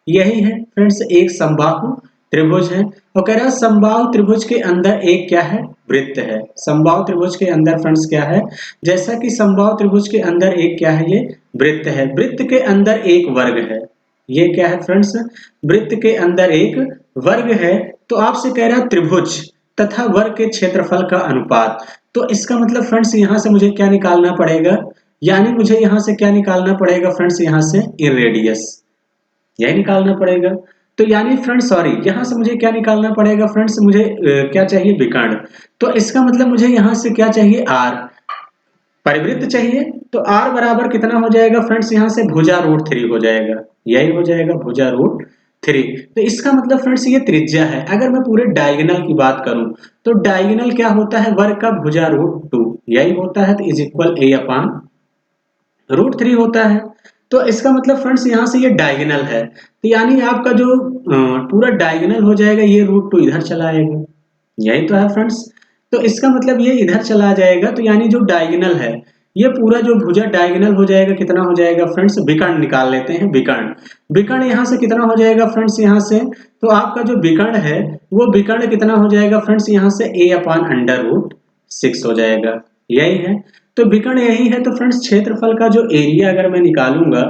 यही है फ्रेंड्स, एक समबाहु त्रिभुज है और कह रहा है समबाहु त्रिभुज के अंदर एक क्या है, वृत्त है। समबाहु त्रिभुज के अंदर फ्रेंड्स क्या है, जैसा कि समबाहु त्रिभुज के अंदर एक क्या है, ये वृत्त है। वृत्त के अंदर एक वर्ग है, ये क्या है फ्रेंड्स, वृत्त के अंदर एक वर्ग है। तो आपसे कह रहा है त्रिभुज तथा वर्ग के क्षेत्रफल का अनुपात। तो इसका मतलब फ्रेंड्स यहाँ से मुझे क्या निकालना पड़ेगा, यानी मुझे यहाँ से क्या निकालना पड़ेगा फ्रेंड्स, यहाँ से इरेडियस, यही निकालना पड़ेगा। तो यानी फ्रेंड्स सॉरी, यहाँ से मुझे क्या निकालना पड़ेगा फ्रेंड्स, मुझे क्या चाहिए, विकर्ण। तो इसका मतलब मुझे यहाँ से क्या चाहिए, r, परिवृत्त चाहिए। तो r बराबर कितना हो जाएगा फ्रेंड्स, यहाँ से भुजा √3 हो जाएगा, यही हो जाएगा भुजा √3। तो इसका मतलब फ्रेंड्स ये त्रिज्या है। अगर मैं पूरे डायगोनल की बात करूं तो डायगोनल क्या होता है, वर्ग का भुजा √2, यही होता है, तो इज इक्वल a/√3 होता है। तो इसका मतलब फ्रेंड्स यहाँ से ये डायगोनल है, तो यानी आपका जो पूरा डायगोनल हो जाएगा, ये √2 इधर चला आएगा, यही तो है फ्रेंड्स। तो इसका मतलब ये इधर चला जाएगा, तो यानी जो डायगोनल है, ये पूरा जो भुजा डायगोनल हो जाएगा, कितना हो जाएगा फ्रेंड्स, विकर्ण निकाल लेते हैं। विकर्ण यहाँ से कितना हो जाएगा फ्रेंड्स, यहाँ से तो आपका जो विकर्ण है वो विकर्ण कितना हो जाएगा फ्रेंड्स, यहाँ से a/√6 हो जाएगा, यही है। तो विकर्ण यही है। तो फ्रेंड्स क्षेत्रफल का जो एरिया अगर मैं निकालूंगा,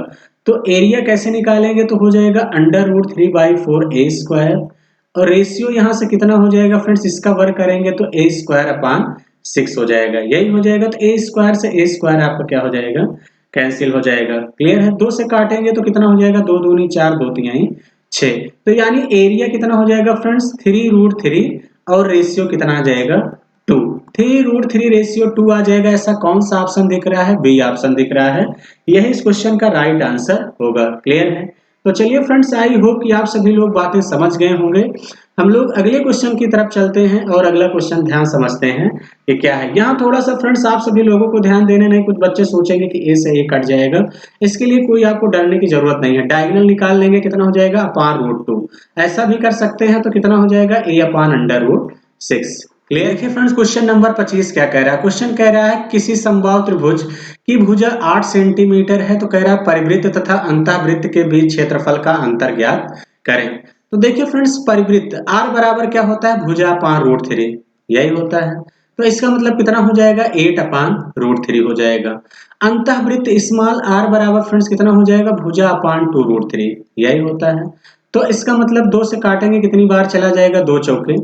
तो एरिया कैसे निकालेंगे, तो हो जाएगा √3/4 a², और रेशियो यहाँ से कितना हो जाएगा फ्रेंड्स, इसका वर्ग करेंगे तो a²/6 हो जाएगा, यही हो जाएगा। तो a² से a² आपका क्या हो जाएगा, कैंसिल हो जाएगा। क्लियर है? 2 से काटेंगे तो कितना हो जाएगा, 2 दूनी 4, 2 तिहाई 6। तो यानी एरिया कितना हो जाएगा फ्रेंड्स, 3√3, और रेशियो कितना आ जाएगा, 2। 3√3 रेशियो 2 आ जाएगा। ऐसा कौन सा ऑप्शन दिख रहा है, बी ऑप्शन दिख रहा है, यही इस क्वेश्चन का राइट आंसर होगा। क्लियर है? तो चलिए फ्रेंड्स, आई होप कि आप सभी लोग बातें समझ गए होंगे। हम लोग अगले क्वेश्चन की तरफ चलते हैं और अगला क्वेश्चन ध्यान समझते हैं कि क्या है। यहाँ थोड़ा सा फ्रेंड्स आप सभी लोगों को ध्यान देने, नहीं कुछ बच्चे सोचेंगे कि ए से ए कट जाएगा, इसके लिए कोई आपको डरने की जरूरत नहीं है। डायगोनल निकाल लेंगे, कितना हो जाएगा, √2। ऐसा भी कर सकते हैं, तो कितना हो जाएगा, a/√6। क्लियर। देखिए फ्रेंड्स क्वेश्चन नंबर 25 क्या कह रहा है। क्वेश्चन कह रहा है किसी समबाहु त्रिभुज की भुजा 8 सेंटीमीटर है, तो कह रहा है परिवृत्त तथा अंतःवृत्त के बीच क्षेत्रफल का अंतर ज्ञात करें। तो देखिए फ्रेंड्स परिवृत्त r बराबर क्या होता है, भुजा अपान √3, यही होता है। तो इसका मतलब कितना हो जाएगा, 8 अपान √3 हो जाएगा। अंतःवृत्त स्मॉल r बराबर फ्रेंड्स कितना हो जाएगा, भुजा अपान 2√3, यही होता है। तो इसका मतलब 2 से काटेंगे कितनी बार चला जाएगा, 2 चौके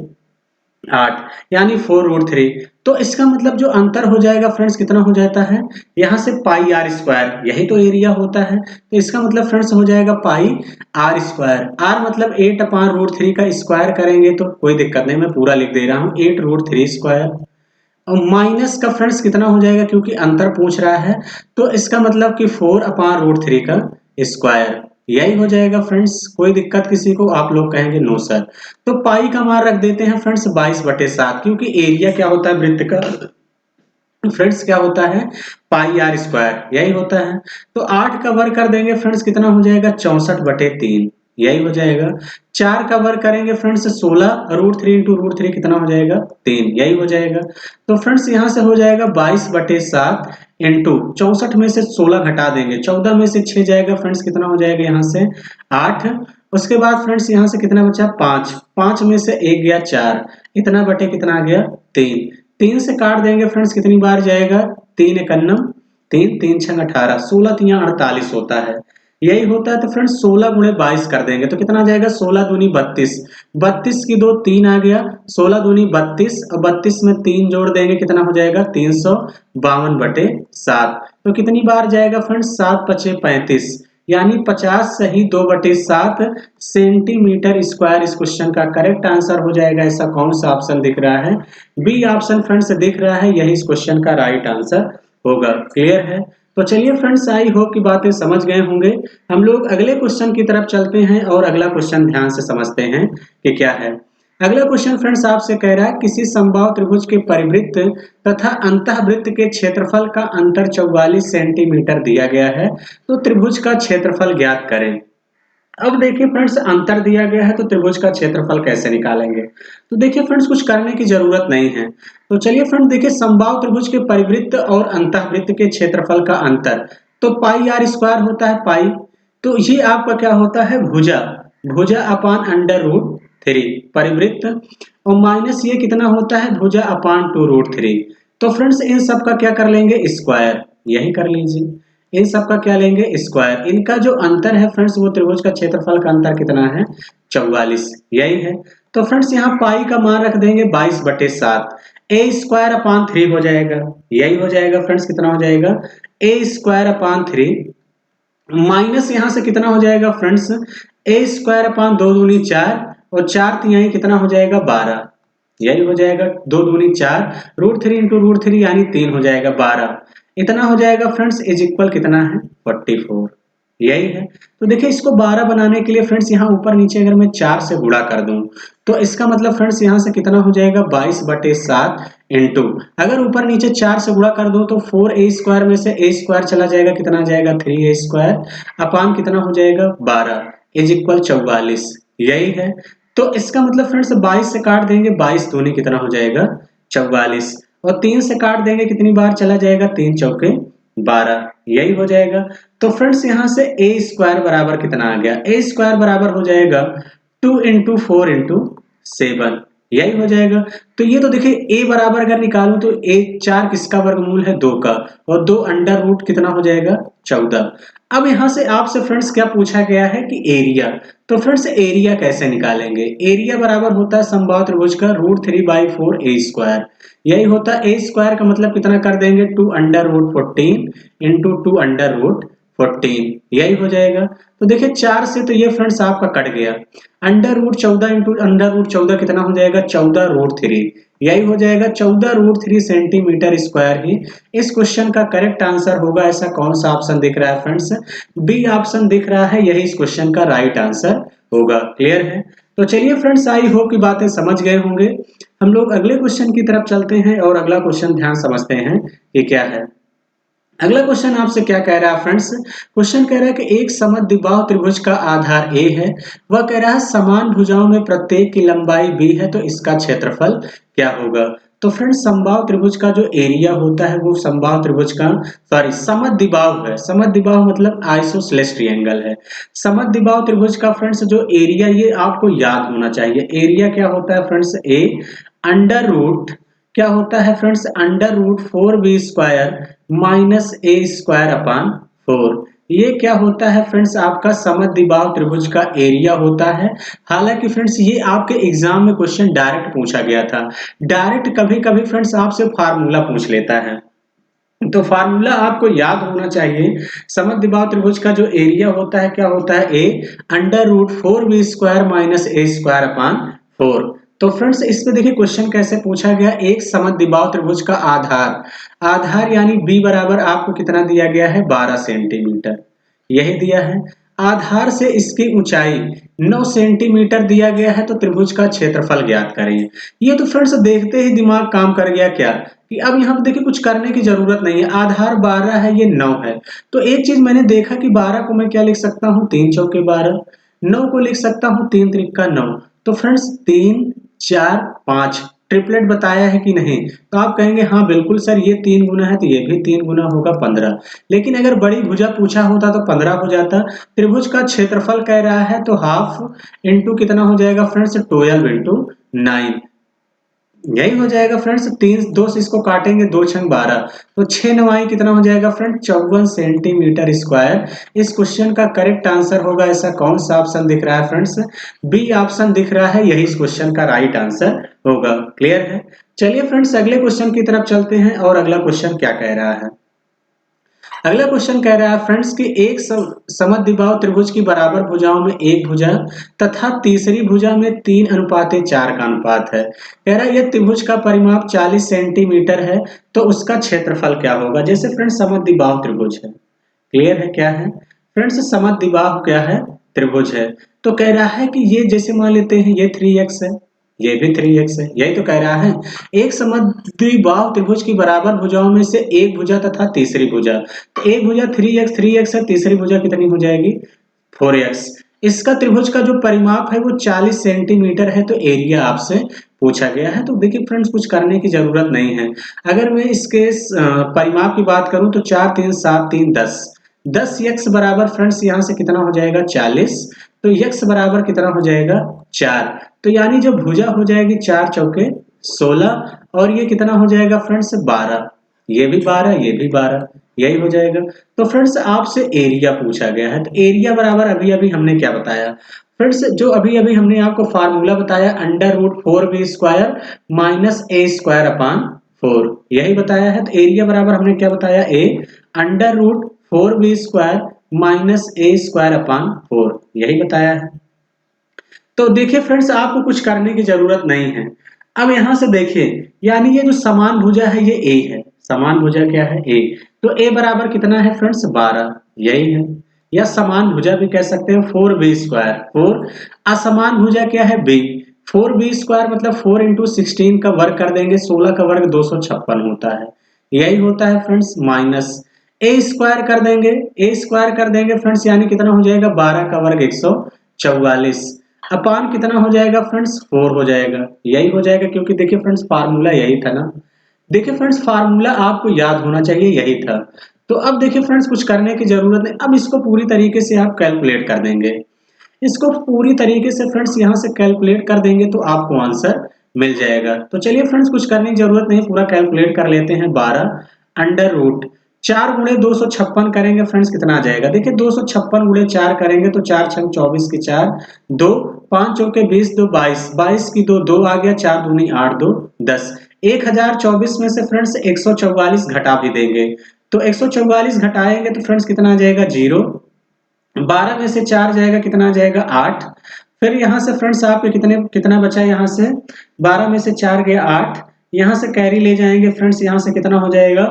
8 यानी 4√3। तो इसका मतलब जो अंतर हो जाएगा फ्रेंड्स कितना हो जाता है, यहाँ से पाई आर स्क्वायर, यही तो एरिया होता है। तो इसका मतलब फ्रेंड्स हो जाएगा पाई आर स्क्वायर। आर मतलब 8 अपान √3 का स्क्वायर करेंगे तो कोई दिक्कत नहीं, मैं पूरा लिख दे रहा हूँ 8√3 स्क्वायर। और माइनस का फ्रेंड्स कितना हो जाएगा, क्योंकि अंतर पूछ रहा है तो इसका मतलब कि 4 अपान √3 का स्क्वायर, यही हो जाएगा फ्रेंड्स। कोई दिक्कत किसी को, आप लोग कहेंगे नो सर। तो पाई का मान रख देते हैं फ्रेंड्स 22/7, क्योंकि एरिया क्या होता है वृत्त का फ्रेंड्स, क्या होता है, पाई आर स्क्वायर, यही होता है। तो 8 का वर्ग कर देंगे फ्रेंड्स कितना हो जाएगा, 64/3, यही हो जाएगा। 4 का वर्ग करेंगे फ्रेंड्स 16, √3 इंटू √3 कितना हो जाएगा, 3, यही हो जाएगा। तो फ्रेंड्स यहाँ से हो जाएगा 22/7 इंटू 64 में से 16 घटा देंगे, 14 में से 6 जाएगा फ्रेंड्स कितना हो जाएगा, यहाँ से 8। उसके बाद फ्रेंड्स यहाँ से कितना बचा, 5, 5 में से 1 गया 4, इतना बटे कितना आ गया 3, 3 से काट देंगे फ्रेंड्स कितनी बार जाएगा, 3 एकन्नम 3, 3 छंग 18, 16 3 48 होता है, यही होता है। तो फ्रेंड्स 16 गुणे 22 कर देंगे तो कितना आ जाएगा, 16 दूनी 32, 32 की 2 3 आ गया, 16 दूनी 32 और 32 में 3 जोड़ देंगे कितना हो जाएगा, 352/7। तो कितनी बार जाएगा फ्रेंड्स, 7 5 35, यानी 50 सही 2/7 सेंटीमीटर स्क्वायर इस क्वेश्चन का करेक्ट आंसर हो जाएगा। ऐसा कौन सा ऑप्शन दिख रहा है, बी ऑप्शन फ्रेंड्स दिख रहा है, यही इस क्वेश्चन का राइट आंसर होगा। क्लियर है। तो चलिए फ्रेंड्स आई होप की बातें समझ गए होंगे। हम लोग अगले क्वेश्चन की तरफ चलते हैं और अगला क्वेश्चन ध्यान से समझते हैं कि क्या है। अगला क्वेश्चन फ्रेंड्स आपसे कह रहा है किसी समबाहु त्रिभुज के परिवृत्त तथा अंतःवृत्त के क्षेत्रफल का अंतर 44 सेंटीमीटर दिया गया है, तो त्रिभुज का क्षेत्रफल ज्ञात करें। अब देखिए फ्रेंड्स अंतर दिया गया है तो त्रिभुज का क्षेत्रफल कैसे निकालेंगे। तो देखिए फ्रेंड्स कुछ करने की जरूरत नहीं है। तो चलिए फ्रेंड्स देखिए समबाहु त्रिभुज के परिवृत्त और अंतःवृत्त के क्षेत्रफल का अंतर तो पाई आर स्क्वायर होता है, पाई। तो ये आपका क्या होता है, भुजा, भुजा अपान √3 परिवृत्त, और माइनस ये कितना होता है, भुजा अपान 2√3। तो फ्रेंड्स इन सब का क्या कर लेंगे, स्क्वायर, यही कर लीजिए। इन सब का क्या लेंगे, स्क्वायर। इनका जो अंतर है फ्रेंड्स वो त्रिभुज का क्षेत्रफल का अंतर कितना है, 44, यही है। तो फ्रेंड्स यहाँ पाई का मान रख देंगे 22/7, ए स्क्वायर अपान 3 हो जाएगा, यही हो जाएगा फ्रेंड्स कितना हो जाएगा, ए स्क्वायर अपान 3 माइनस यहाँ से कितना हो जाएगा फ्रेंड्स, ए स्क्वायर अपान 2 दूनी 4 और 4 तिहाई कितना हो जाएगा 12, यही हो जाएगा। 2 दूनी 4, √3 इंटू √3 यानी 3 हो जाएगा 12, इतना हो जाएगा फ्रेंड्स इज इक्वल कितना है 44, यही है। तो देखिए इसको 12 बनाने के लिए फ्रेंड्स यहाँ ऊपर नीचे अगर मैं 4 से गुणा कर दूं तो इसका मतलब फ्रेंड्स यहाँ से कितना हो जाएगा 22/7 इंटू, अगर ऊपर नीचे 4 से गुणा कर दूं तो 4a स्क्वायर में से a स्क्वायर चला जाएगा, कितना जाएगा 3a स्क्वायर अपान कितना हो जाएगा 12 इज इक्वल 44, यही है। तो इसका मतलब फ्रेंड्स 22 से काट देंगे, 22 दूनी कितना हो जाएगा 44, और 3 से काट देंगे कितनी बार चला जाएगा, 3 चौके 12, यही हो जाएगा। तो फ्रेंड्स यहाँ से a स्क्वायर बराबर कितना आ गया, a स्क्वायर बराबर हो जाएगा 2 इंटू 4 इंटू 7, यही हो जाएगा। तो ये तो देखिए a बराबर अगर निकालूं तो a 4 किसका वर्गमूल है, 2 का, और 2 अंडर रूट कितना हो जाएगा 14। अब यहाँ से आपसे फ्रेंड्स क्या पूछा गया है कि एरिया, तो फ्रेंड्स एरिया कैसे निकालेंगे, एरिया बराबर होता है समबाहु त्रिभुज का √3/4 a स्क्वायर, यही होता है। a स्क्वायर का मतलब कितना कर देंगे 2 under root 14 into 2 under root 14, यही हो जाएगा। तो देखिए 4 से तो ये फ्रेंड्स आपका कट गया, under root 14 into under root 14 कितना हो जाएगा 14√3, यही हो जाएगा 14√3 सेंटीमीटर स्क्वायर ही इस क्वेश्चन का करेक्ट आंसर होगा। ऐसा कौन सा ऑप्शन दिख रहा है फ्रेंड्स, बी ऑप्शन दिख रहा है, यही इस क्वेश्चन का राइट आंसर होगा। क्लियर है। तो चलिए फ्रेंड्स आई होप की बातें समझ गए होंगे। हम लोग अगले क्वेश्चन की तरफ चलते हैं और अगला क्वेश्चन ध्यान समझते हैं कि क्या है। अगला क्वेश्चन आपसे क्या कह रहा है फ्रेंड्स? क्वेश्चन कह रहा है कि एक समद्विबाहु त्रिभुज का आधार ए है। वह कह रहा है समान भुजाओं में प्रत्येक की लंबाई बी है, तो इसका क्षेत्रफल क्या होगा? तो फ्रेंड्स समबाहु त्रिभुज का जो एरिया होता है वो समबाहु त्रिभुज का समद्विबाहु है। समद्विबाहु मतलब आइसोसेलेस ट्रायंगल है। समद्विबाहु त्रिभुज का फ्रेंड्स जो एरिया, ये आपको याद होना चाहिए। एरिया क्या होता है फ्रेंड्स? ए अंडर रूट क्या होता है friends? Under root 4b² minus a square upon 4। ये क्या होता है फ्रेंड्स? आपका समद्विबाहु त्रिभुज का एरिया होता है। हालांकि फ्रेंड्स ये आपके एग्जाम में क्वेश्चन डायरेक्ट पूछा गया था। डायरेक्ट कभी कभी फ्रेंड्स आपसे फार्मूला पूछ लेता है, तो फार्मूला आपको याद होना चाहिए। समद्विबाहु त्रिभुज का जो एरिया होता है क्या होता है? A under root 4b² minus a square upon 4। तो फ्रेंड्स इसमें देखिए क्वेश्चन कैसे पूछा गया। एक समद्विबाहु त्रिभुज का आधार, आधार यानी बी बराबर आपको कितना दिया गया है? 12 सेंटीमीटर, यही दिया है। आधार से इसकी ऊंचाई 9 सेंटीमीटर दिया गया है, तो त्रिभुज का क्षेत्रफल ज्ञात करें। ये तो फ्रेंड्स देखते ही दिमाग काम कर गया क्या कि अब यहाँ पे देखिए कुछ करने की जरूरत नहीं है। आधार 12 है, ये 9 है, तो एक चीज मैंने देखा कि 12 को मैं क्या लिख सकता हूँ? 3 चौके 12। 9 को लिख सकता हूँ 3 त्रिका 9। तो फ्रेंड्स 3 4 5 ट्रिपलेट बताया है कि नहीं? तो आप कहेंगे हाँ बिल्कुल सर, ये 3 गुना है तो ये भी 3 गुना होगा 15। लेकिन अगर बड़ी भुजा पूछा होता तो 15 हो जाता। त्रिभुज का क्षेत्रफल कह रहा है तो हाफ इंटू कितना हो जाएगा फ्रेंड्स? 12 इंटू 9, यही हो जाएगा फ्रेंड्स। 3 2 से इसको काटेंगे, 2 छंग 12, तो 6 9 कितना हो जाएगा फ्रेंड? 54 centimetre square. इस क्वेश्चन का करेक्ट आंसर होगा, ऐसा कौन सा ऑप्शन दिख रहा है फ्रेंड्स? बी ऑप्शन दिख रहा है, यही इस क्वेश्चन का राइट आंसर होगा। क्लियर है? चलिए फ्रेंड्स अगले क्वेश्चन की तरफ चलते हैं, और अगला क्वेश्चन क्या कह रहा है। अगला क्वेश्चन कह रहा है फ्रेंड्स कि एक समद्विबाहु त्रिभुज की बराबर भुजाओं में एक भुजा तथा तीसरी भुजा में 3:4 का अनुपात है। कह रहा है यह त्रिभुज का परिमाप 40 सेंटीमीटर है, तो उसका क्षेत्रफल क्या होगा? जैसे फ्रेंड्स समद्विबाहु त्रिभुज है। क्लियर है क्या है फ्रेंड्स? समद्विबाहु क्या है? त्रिभुज है। तो कह रहा है कि ये जैसे मान लेते हैं ये 3x है, ये भी 3x है, यही तो कह रहा है। एक समद्विबाहु त्रिभुज की बराबर भुजाओं में से एक भुजा तथा तीसरी भुजा, तो एक भुजा 3x है, तीसरी भुजा कितनी हो जाएगी? 4x। इसका त्रिभुज का जो परिमाप है वो 40 सेंटीमीटर है, तो एरिया आपसे पूछा गया है। तो देखिए फ्रेंड्स कुछ करने की जरूरत नहीं है। अगर मैं इसके परिमाप की बात करूं तो 4 3 7 3 10, 10x बराबर फ्रेंड्स यहाँ से कितना हो जाएगा? 40। तो x बराबर कितना हो जाएगा? 4। तो यानी जो भुजा हो जाएगी 4 चौके 16, और ये कितना हो जाएगा फ्रेंड्स? 12। ये भी 12, ये भी 12, यही हो जाएगा। तो फ्रेंड्स आपसे एरिया पूछा गया है, तो एरिया बराबर अभी अभी हमने क्या बताया फ्रेंड्स? जो अभी अभी हमने आपको फार्मूला बताया under root 4b² minus a square upon 4, यही बताया है। तो एरिया बराबर हमने क्या बताया? A under root 4b² minus a square upon 4, यही बताया है। तो देखिए फ्रेंड्स आपको कुछ करने की जरूरत नहीं है। अब यहां से देखिए, यानी ये जो समान भुजा है ये ए है। समान भुजा क्या है? ए। तो ए बराबर कितना है फ्रेंड्स? 12, यही है। या समान भुजा भी कह सकते हैं 4b²। 4 असमान भुजा क्या है? बी। 4b² मतलब 4 इंटू 16 का वर्ग कर देंगे, 16 का वर्ग 256 होता है, यही होता है फ्रेंड्स। माइनस ए स्क्वायर कर देंगे, ए स्क्वायर कर देंगे फ्रेंड्स, यानी कितना हो जाएगा? 12 का वर्ग 144 अपान कितना हो जाएगा फ्रेंड्स? 4 हो जाएगा, यही हो जाएगा। क्योंकि देखिए फ्रेंड्स फार्मूला यही था ना। देखिए फ्रेंड्स फार्मूला आपको याद होना चाहिए, यही था। तो अब देखिए फ्रेंड्स कुछ करने की जरूरत नहीं। अब इसको पूरी तरीके से आप कैलकुलेट कर देंगे। इसको पूरी तरीके से फ्रेंड्स यहाँ से कैलकुलेट कर देंगे तो आपको आंसर मिल जाएगा। तो चलिए फ्रेंड्स कुछ करने की जरूरत नहीं, पूरा कैलकुलेट कर लेते हैं। 12 अंडर रूट 4 गुणे 256 करेंगे फ्रेंड्स, कितना आ जाएगा? देखिए 256 गुणे 4 करेंगे तो 4 छंग 24 की 4, 2 5 चौके 20, 2 22, 22 की 2 2 आ गया, 4 दूनी 8, 2 10। 1024 में से फ्रेंड्स 144 घटा भी देंगे, तो 144 घटाएंगे तो फ्रेंड्स कितना आ जाएगा? 0। 12 में से 4 जाएगा, कितना आ जाएगा? 8। फिर यहाँ से फ्रेंड्स आपके कितना बचा? यहाँ से 12 में से 4 गया 8, यहाँ से कैरी ले जाएंगे फ्रेंड्स, यहाँ से कितना हो जाएगा?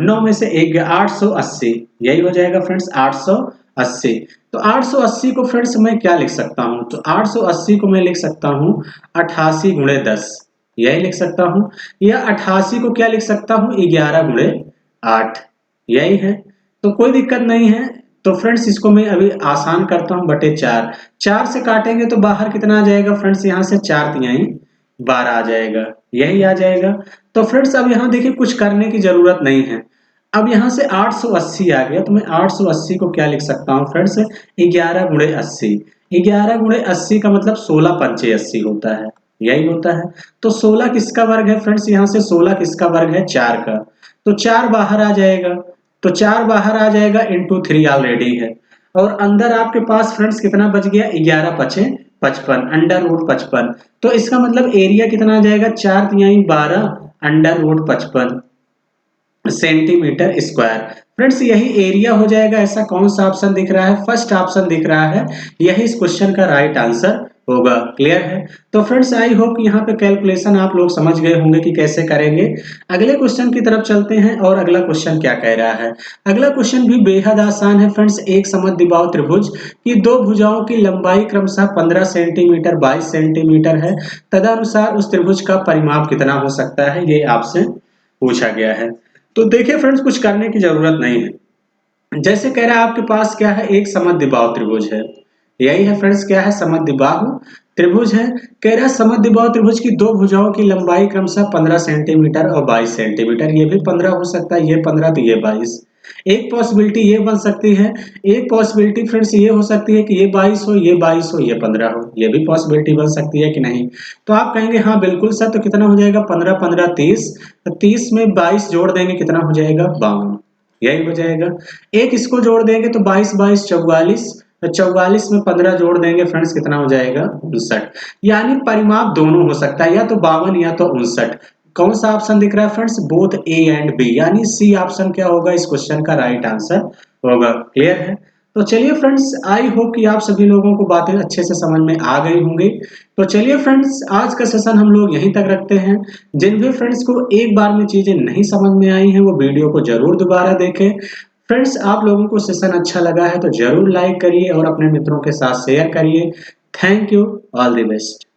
9 में से 1 गया, 880, यही हो जाएगा फ्रेंड्स 880। तो 880 को फ्रेंड्स मैं क्या लिख सकता हूँ? तो 880 को मैं लिख सकता हूँ 88 गुणे 10, यही लिख सकता हूँ। या 88 को क्या लिख सकता हूँ? 11 गुणे 8, यही है, तो कोई दिक्कत नहीं है। तो फ्रेंड्स इसको मैं अभी आसान करता हूँ, बटे 4। 4 से काटेंगे तो बाहर कितना आ जाएगा फ्रेंड्स, यहाँ से 4 तिहाई 12 आ जाएगा, यही आ जाएगा। तो फ्रेंड्स अब यहाँ देखिए कुछ करने की जरूरत नहीं है। अब यहाँ से 880 आ गया, तो मैं 880 को क्या लिख सकता हूँ फ्रेंड्स, 11 गुणे 80। 11 गुणे 80 का मतलब 16 पंचे 80 होता है, यही होता है। तो 16 किसका वर्ग है फ्रेंड्स, यहाँ से 16 किसका वर्ग है, 4 का। तो 4 बाहर आ जाएगा, तो 4 बाहर आ जाएगा, इंटू 3 ऑलरेडी है। और अंदर आपके पास फ्रेंड्स कितना बच गया, 11 पचे 55, अंडर रूट 55। तो इसका मतलब एरिया कितना आ जाएगा, 4 तिहाई 12 under root 55 centimetre square. Friends यही एरिया हो जाएगा। ऐसा कौन सा ऑप्शन दिख रहा है, फर्स्ट ऑप्शन दिख रहा है, यही इस क्वेश्चन का राइट आंसर होगा। क्लियर है। तो फ्रेंड्स आई होप यहाँ पे कैलकुलेशन आप लोग समझ गए होंगे कि कैसे करेंगे। अगले क्वेश्चन की तरफ चलते हैं, और अगला क्वेश्चन क्या कह रहा है। अगला क्वेश्चन भी बेहद आसान है फ्रेंड्स। एक समद्विबाहु त्रिभुज की दो भुजाओं की लंबाई क्रमशः 15 सेंटीमीटर 22 सेंटीमीटर है, तदनुसार उस त्रिभुज का परिमाप कितना हो सकता है, ये आपसे पूछा गया है। तो देखिए फ्रेंड्स कुछ करने की जरूरत नहीं है। जैसे कह रहा है आपके पास क्या है, एक समद्विबाहु त्रिभुज है, यही है फ्रेंड्स, क्या है, समद्विबाहु त्रिभुज है। कह रहा है समद्विबाहु त्रिभुज की दो भुजाओं की लंबाई क्रमशः 15 सेंटीमीटर और 22 सेंटीमीटर। ये भी 15 हो सकता है, ये 15 तो ये 22। एक पॉसिबिलिटी ये बन सकती है, एक पॉसिबिलिटी फ्रेंड्स ये हो सकती है कि ये 22 हो, ये 22 हो, ये 15 हो, ये भी पॉसिबिलिटी बन सकती है कि नहीं। तो आप कहेंगे हाँ बिल्कुल सर, तो कितना हो जाएगा, 15 15 30, तो 30 में 22 जोड़ देंगे कितना हो जाएगा, 52, यही हो जाएगा। एक इसको जोड़ देंगे तो 22 22 44, तो 44 में 15 जोड़ देंगे फ्रेंड्स कितना हो जाएगा, 59। यानी परिमाप दोनों हो सकता है, या तो 52 या तो 59। कौन सा ऑप्शन दिख रहा है friends, both A and B, यानी सी ऑप्शन क्या होगा, इस क्वेश्चन का राइट आंसर होगा। क्लियर है। तो चलिए फ्रेंड्स आई होप कि आप सभी लोगों को बातें अच्छे से समझ में आ गई होंगी। तो चलिए फ्रेंड्स आज का सेशन हम लोग यहीं तक रखते हैं। जिन भी फ्रेंड्स को एक बार में चीजें नहीं समझ में आई हैं वो वीडियो को जरूर दोबारा देखें। फ्रेंड्स आप लोगों को सेशन अच्छा लगा है तो जरूर लाइक करिए और अपने मित्रों के साथ शेयर करिए। Thank you, all the best.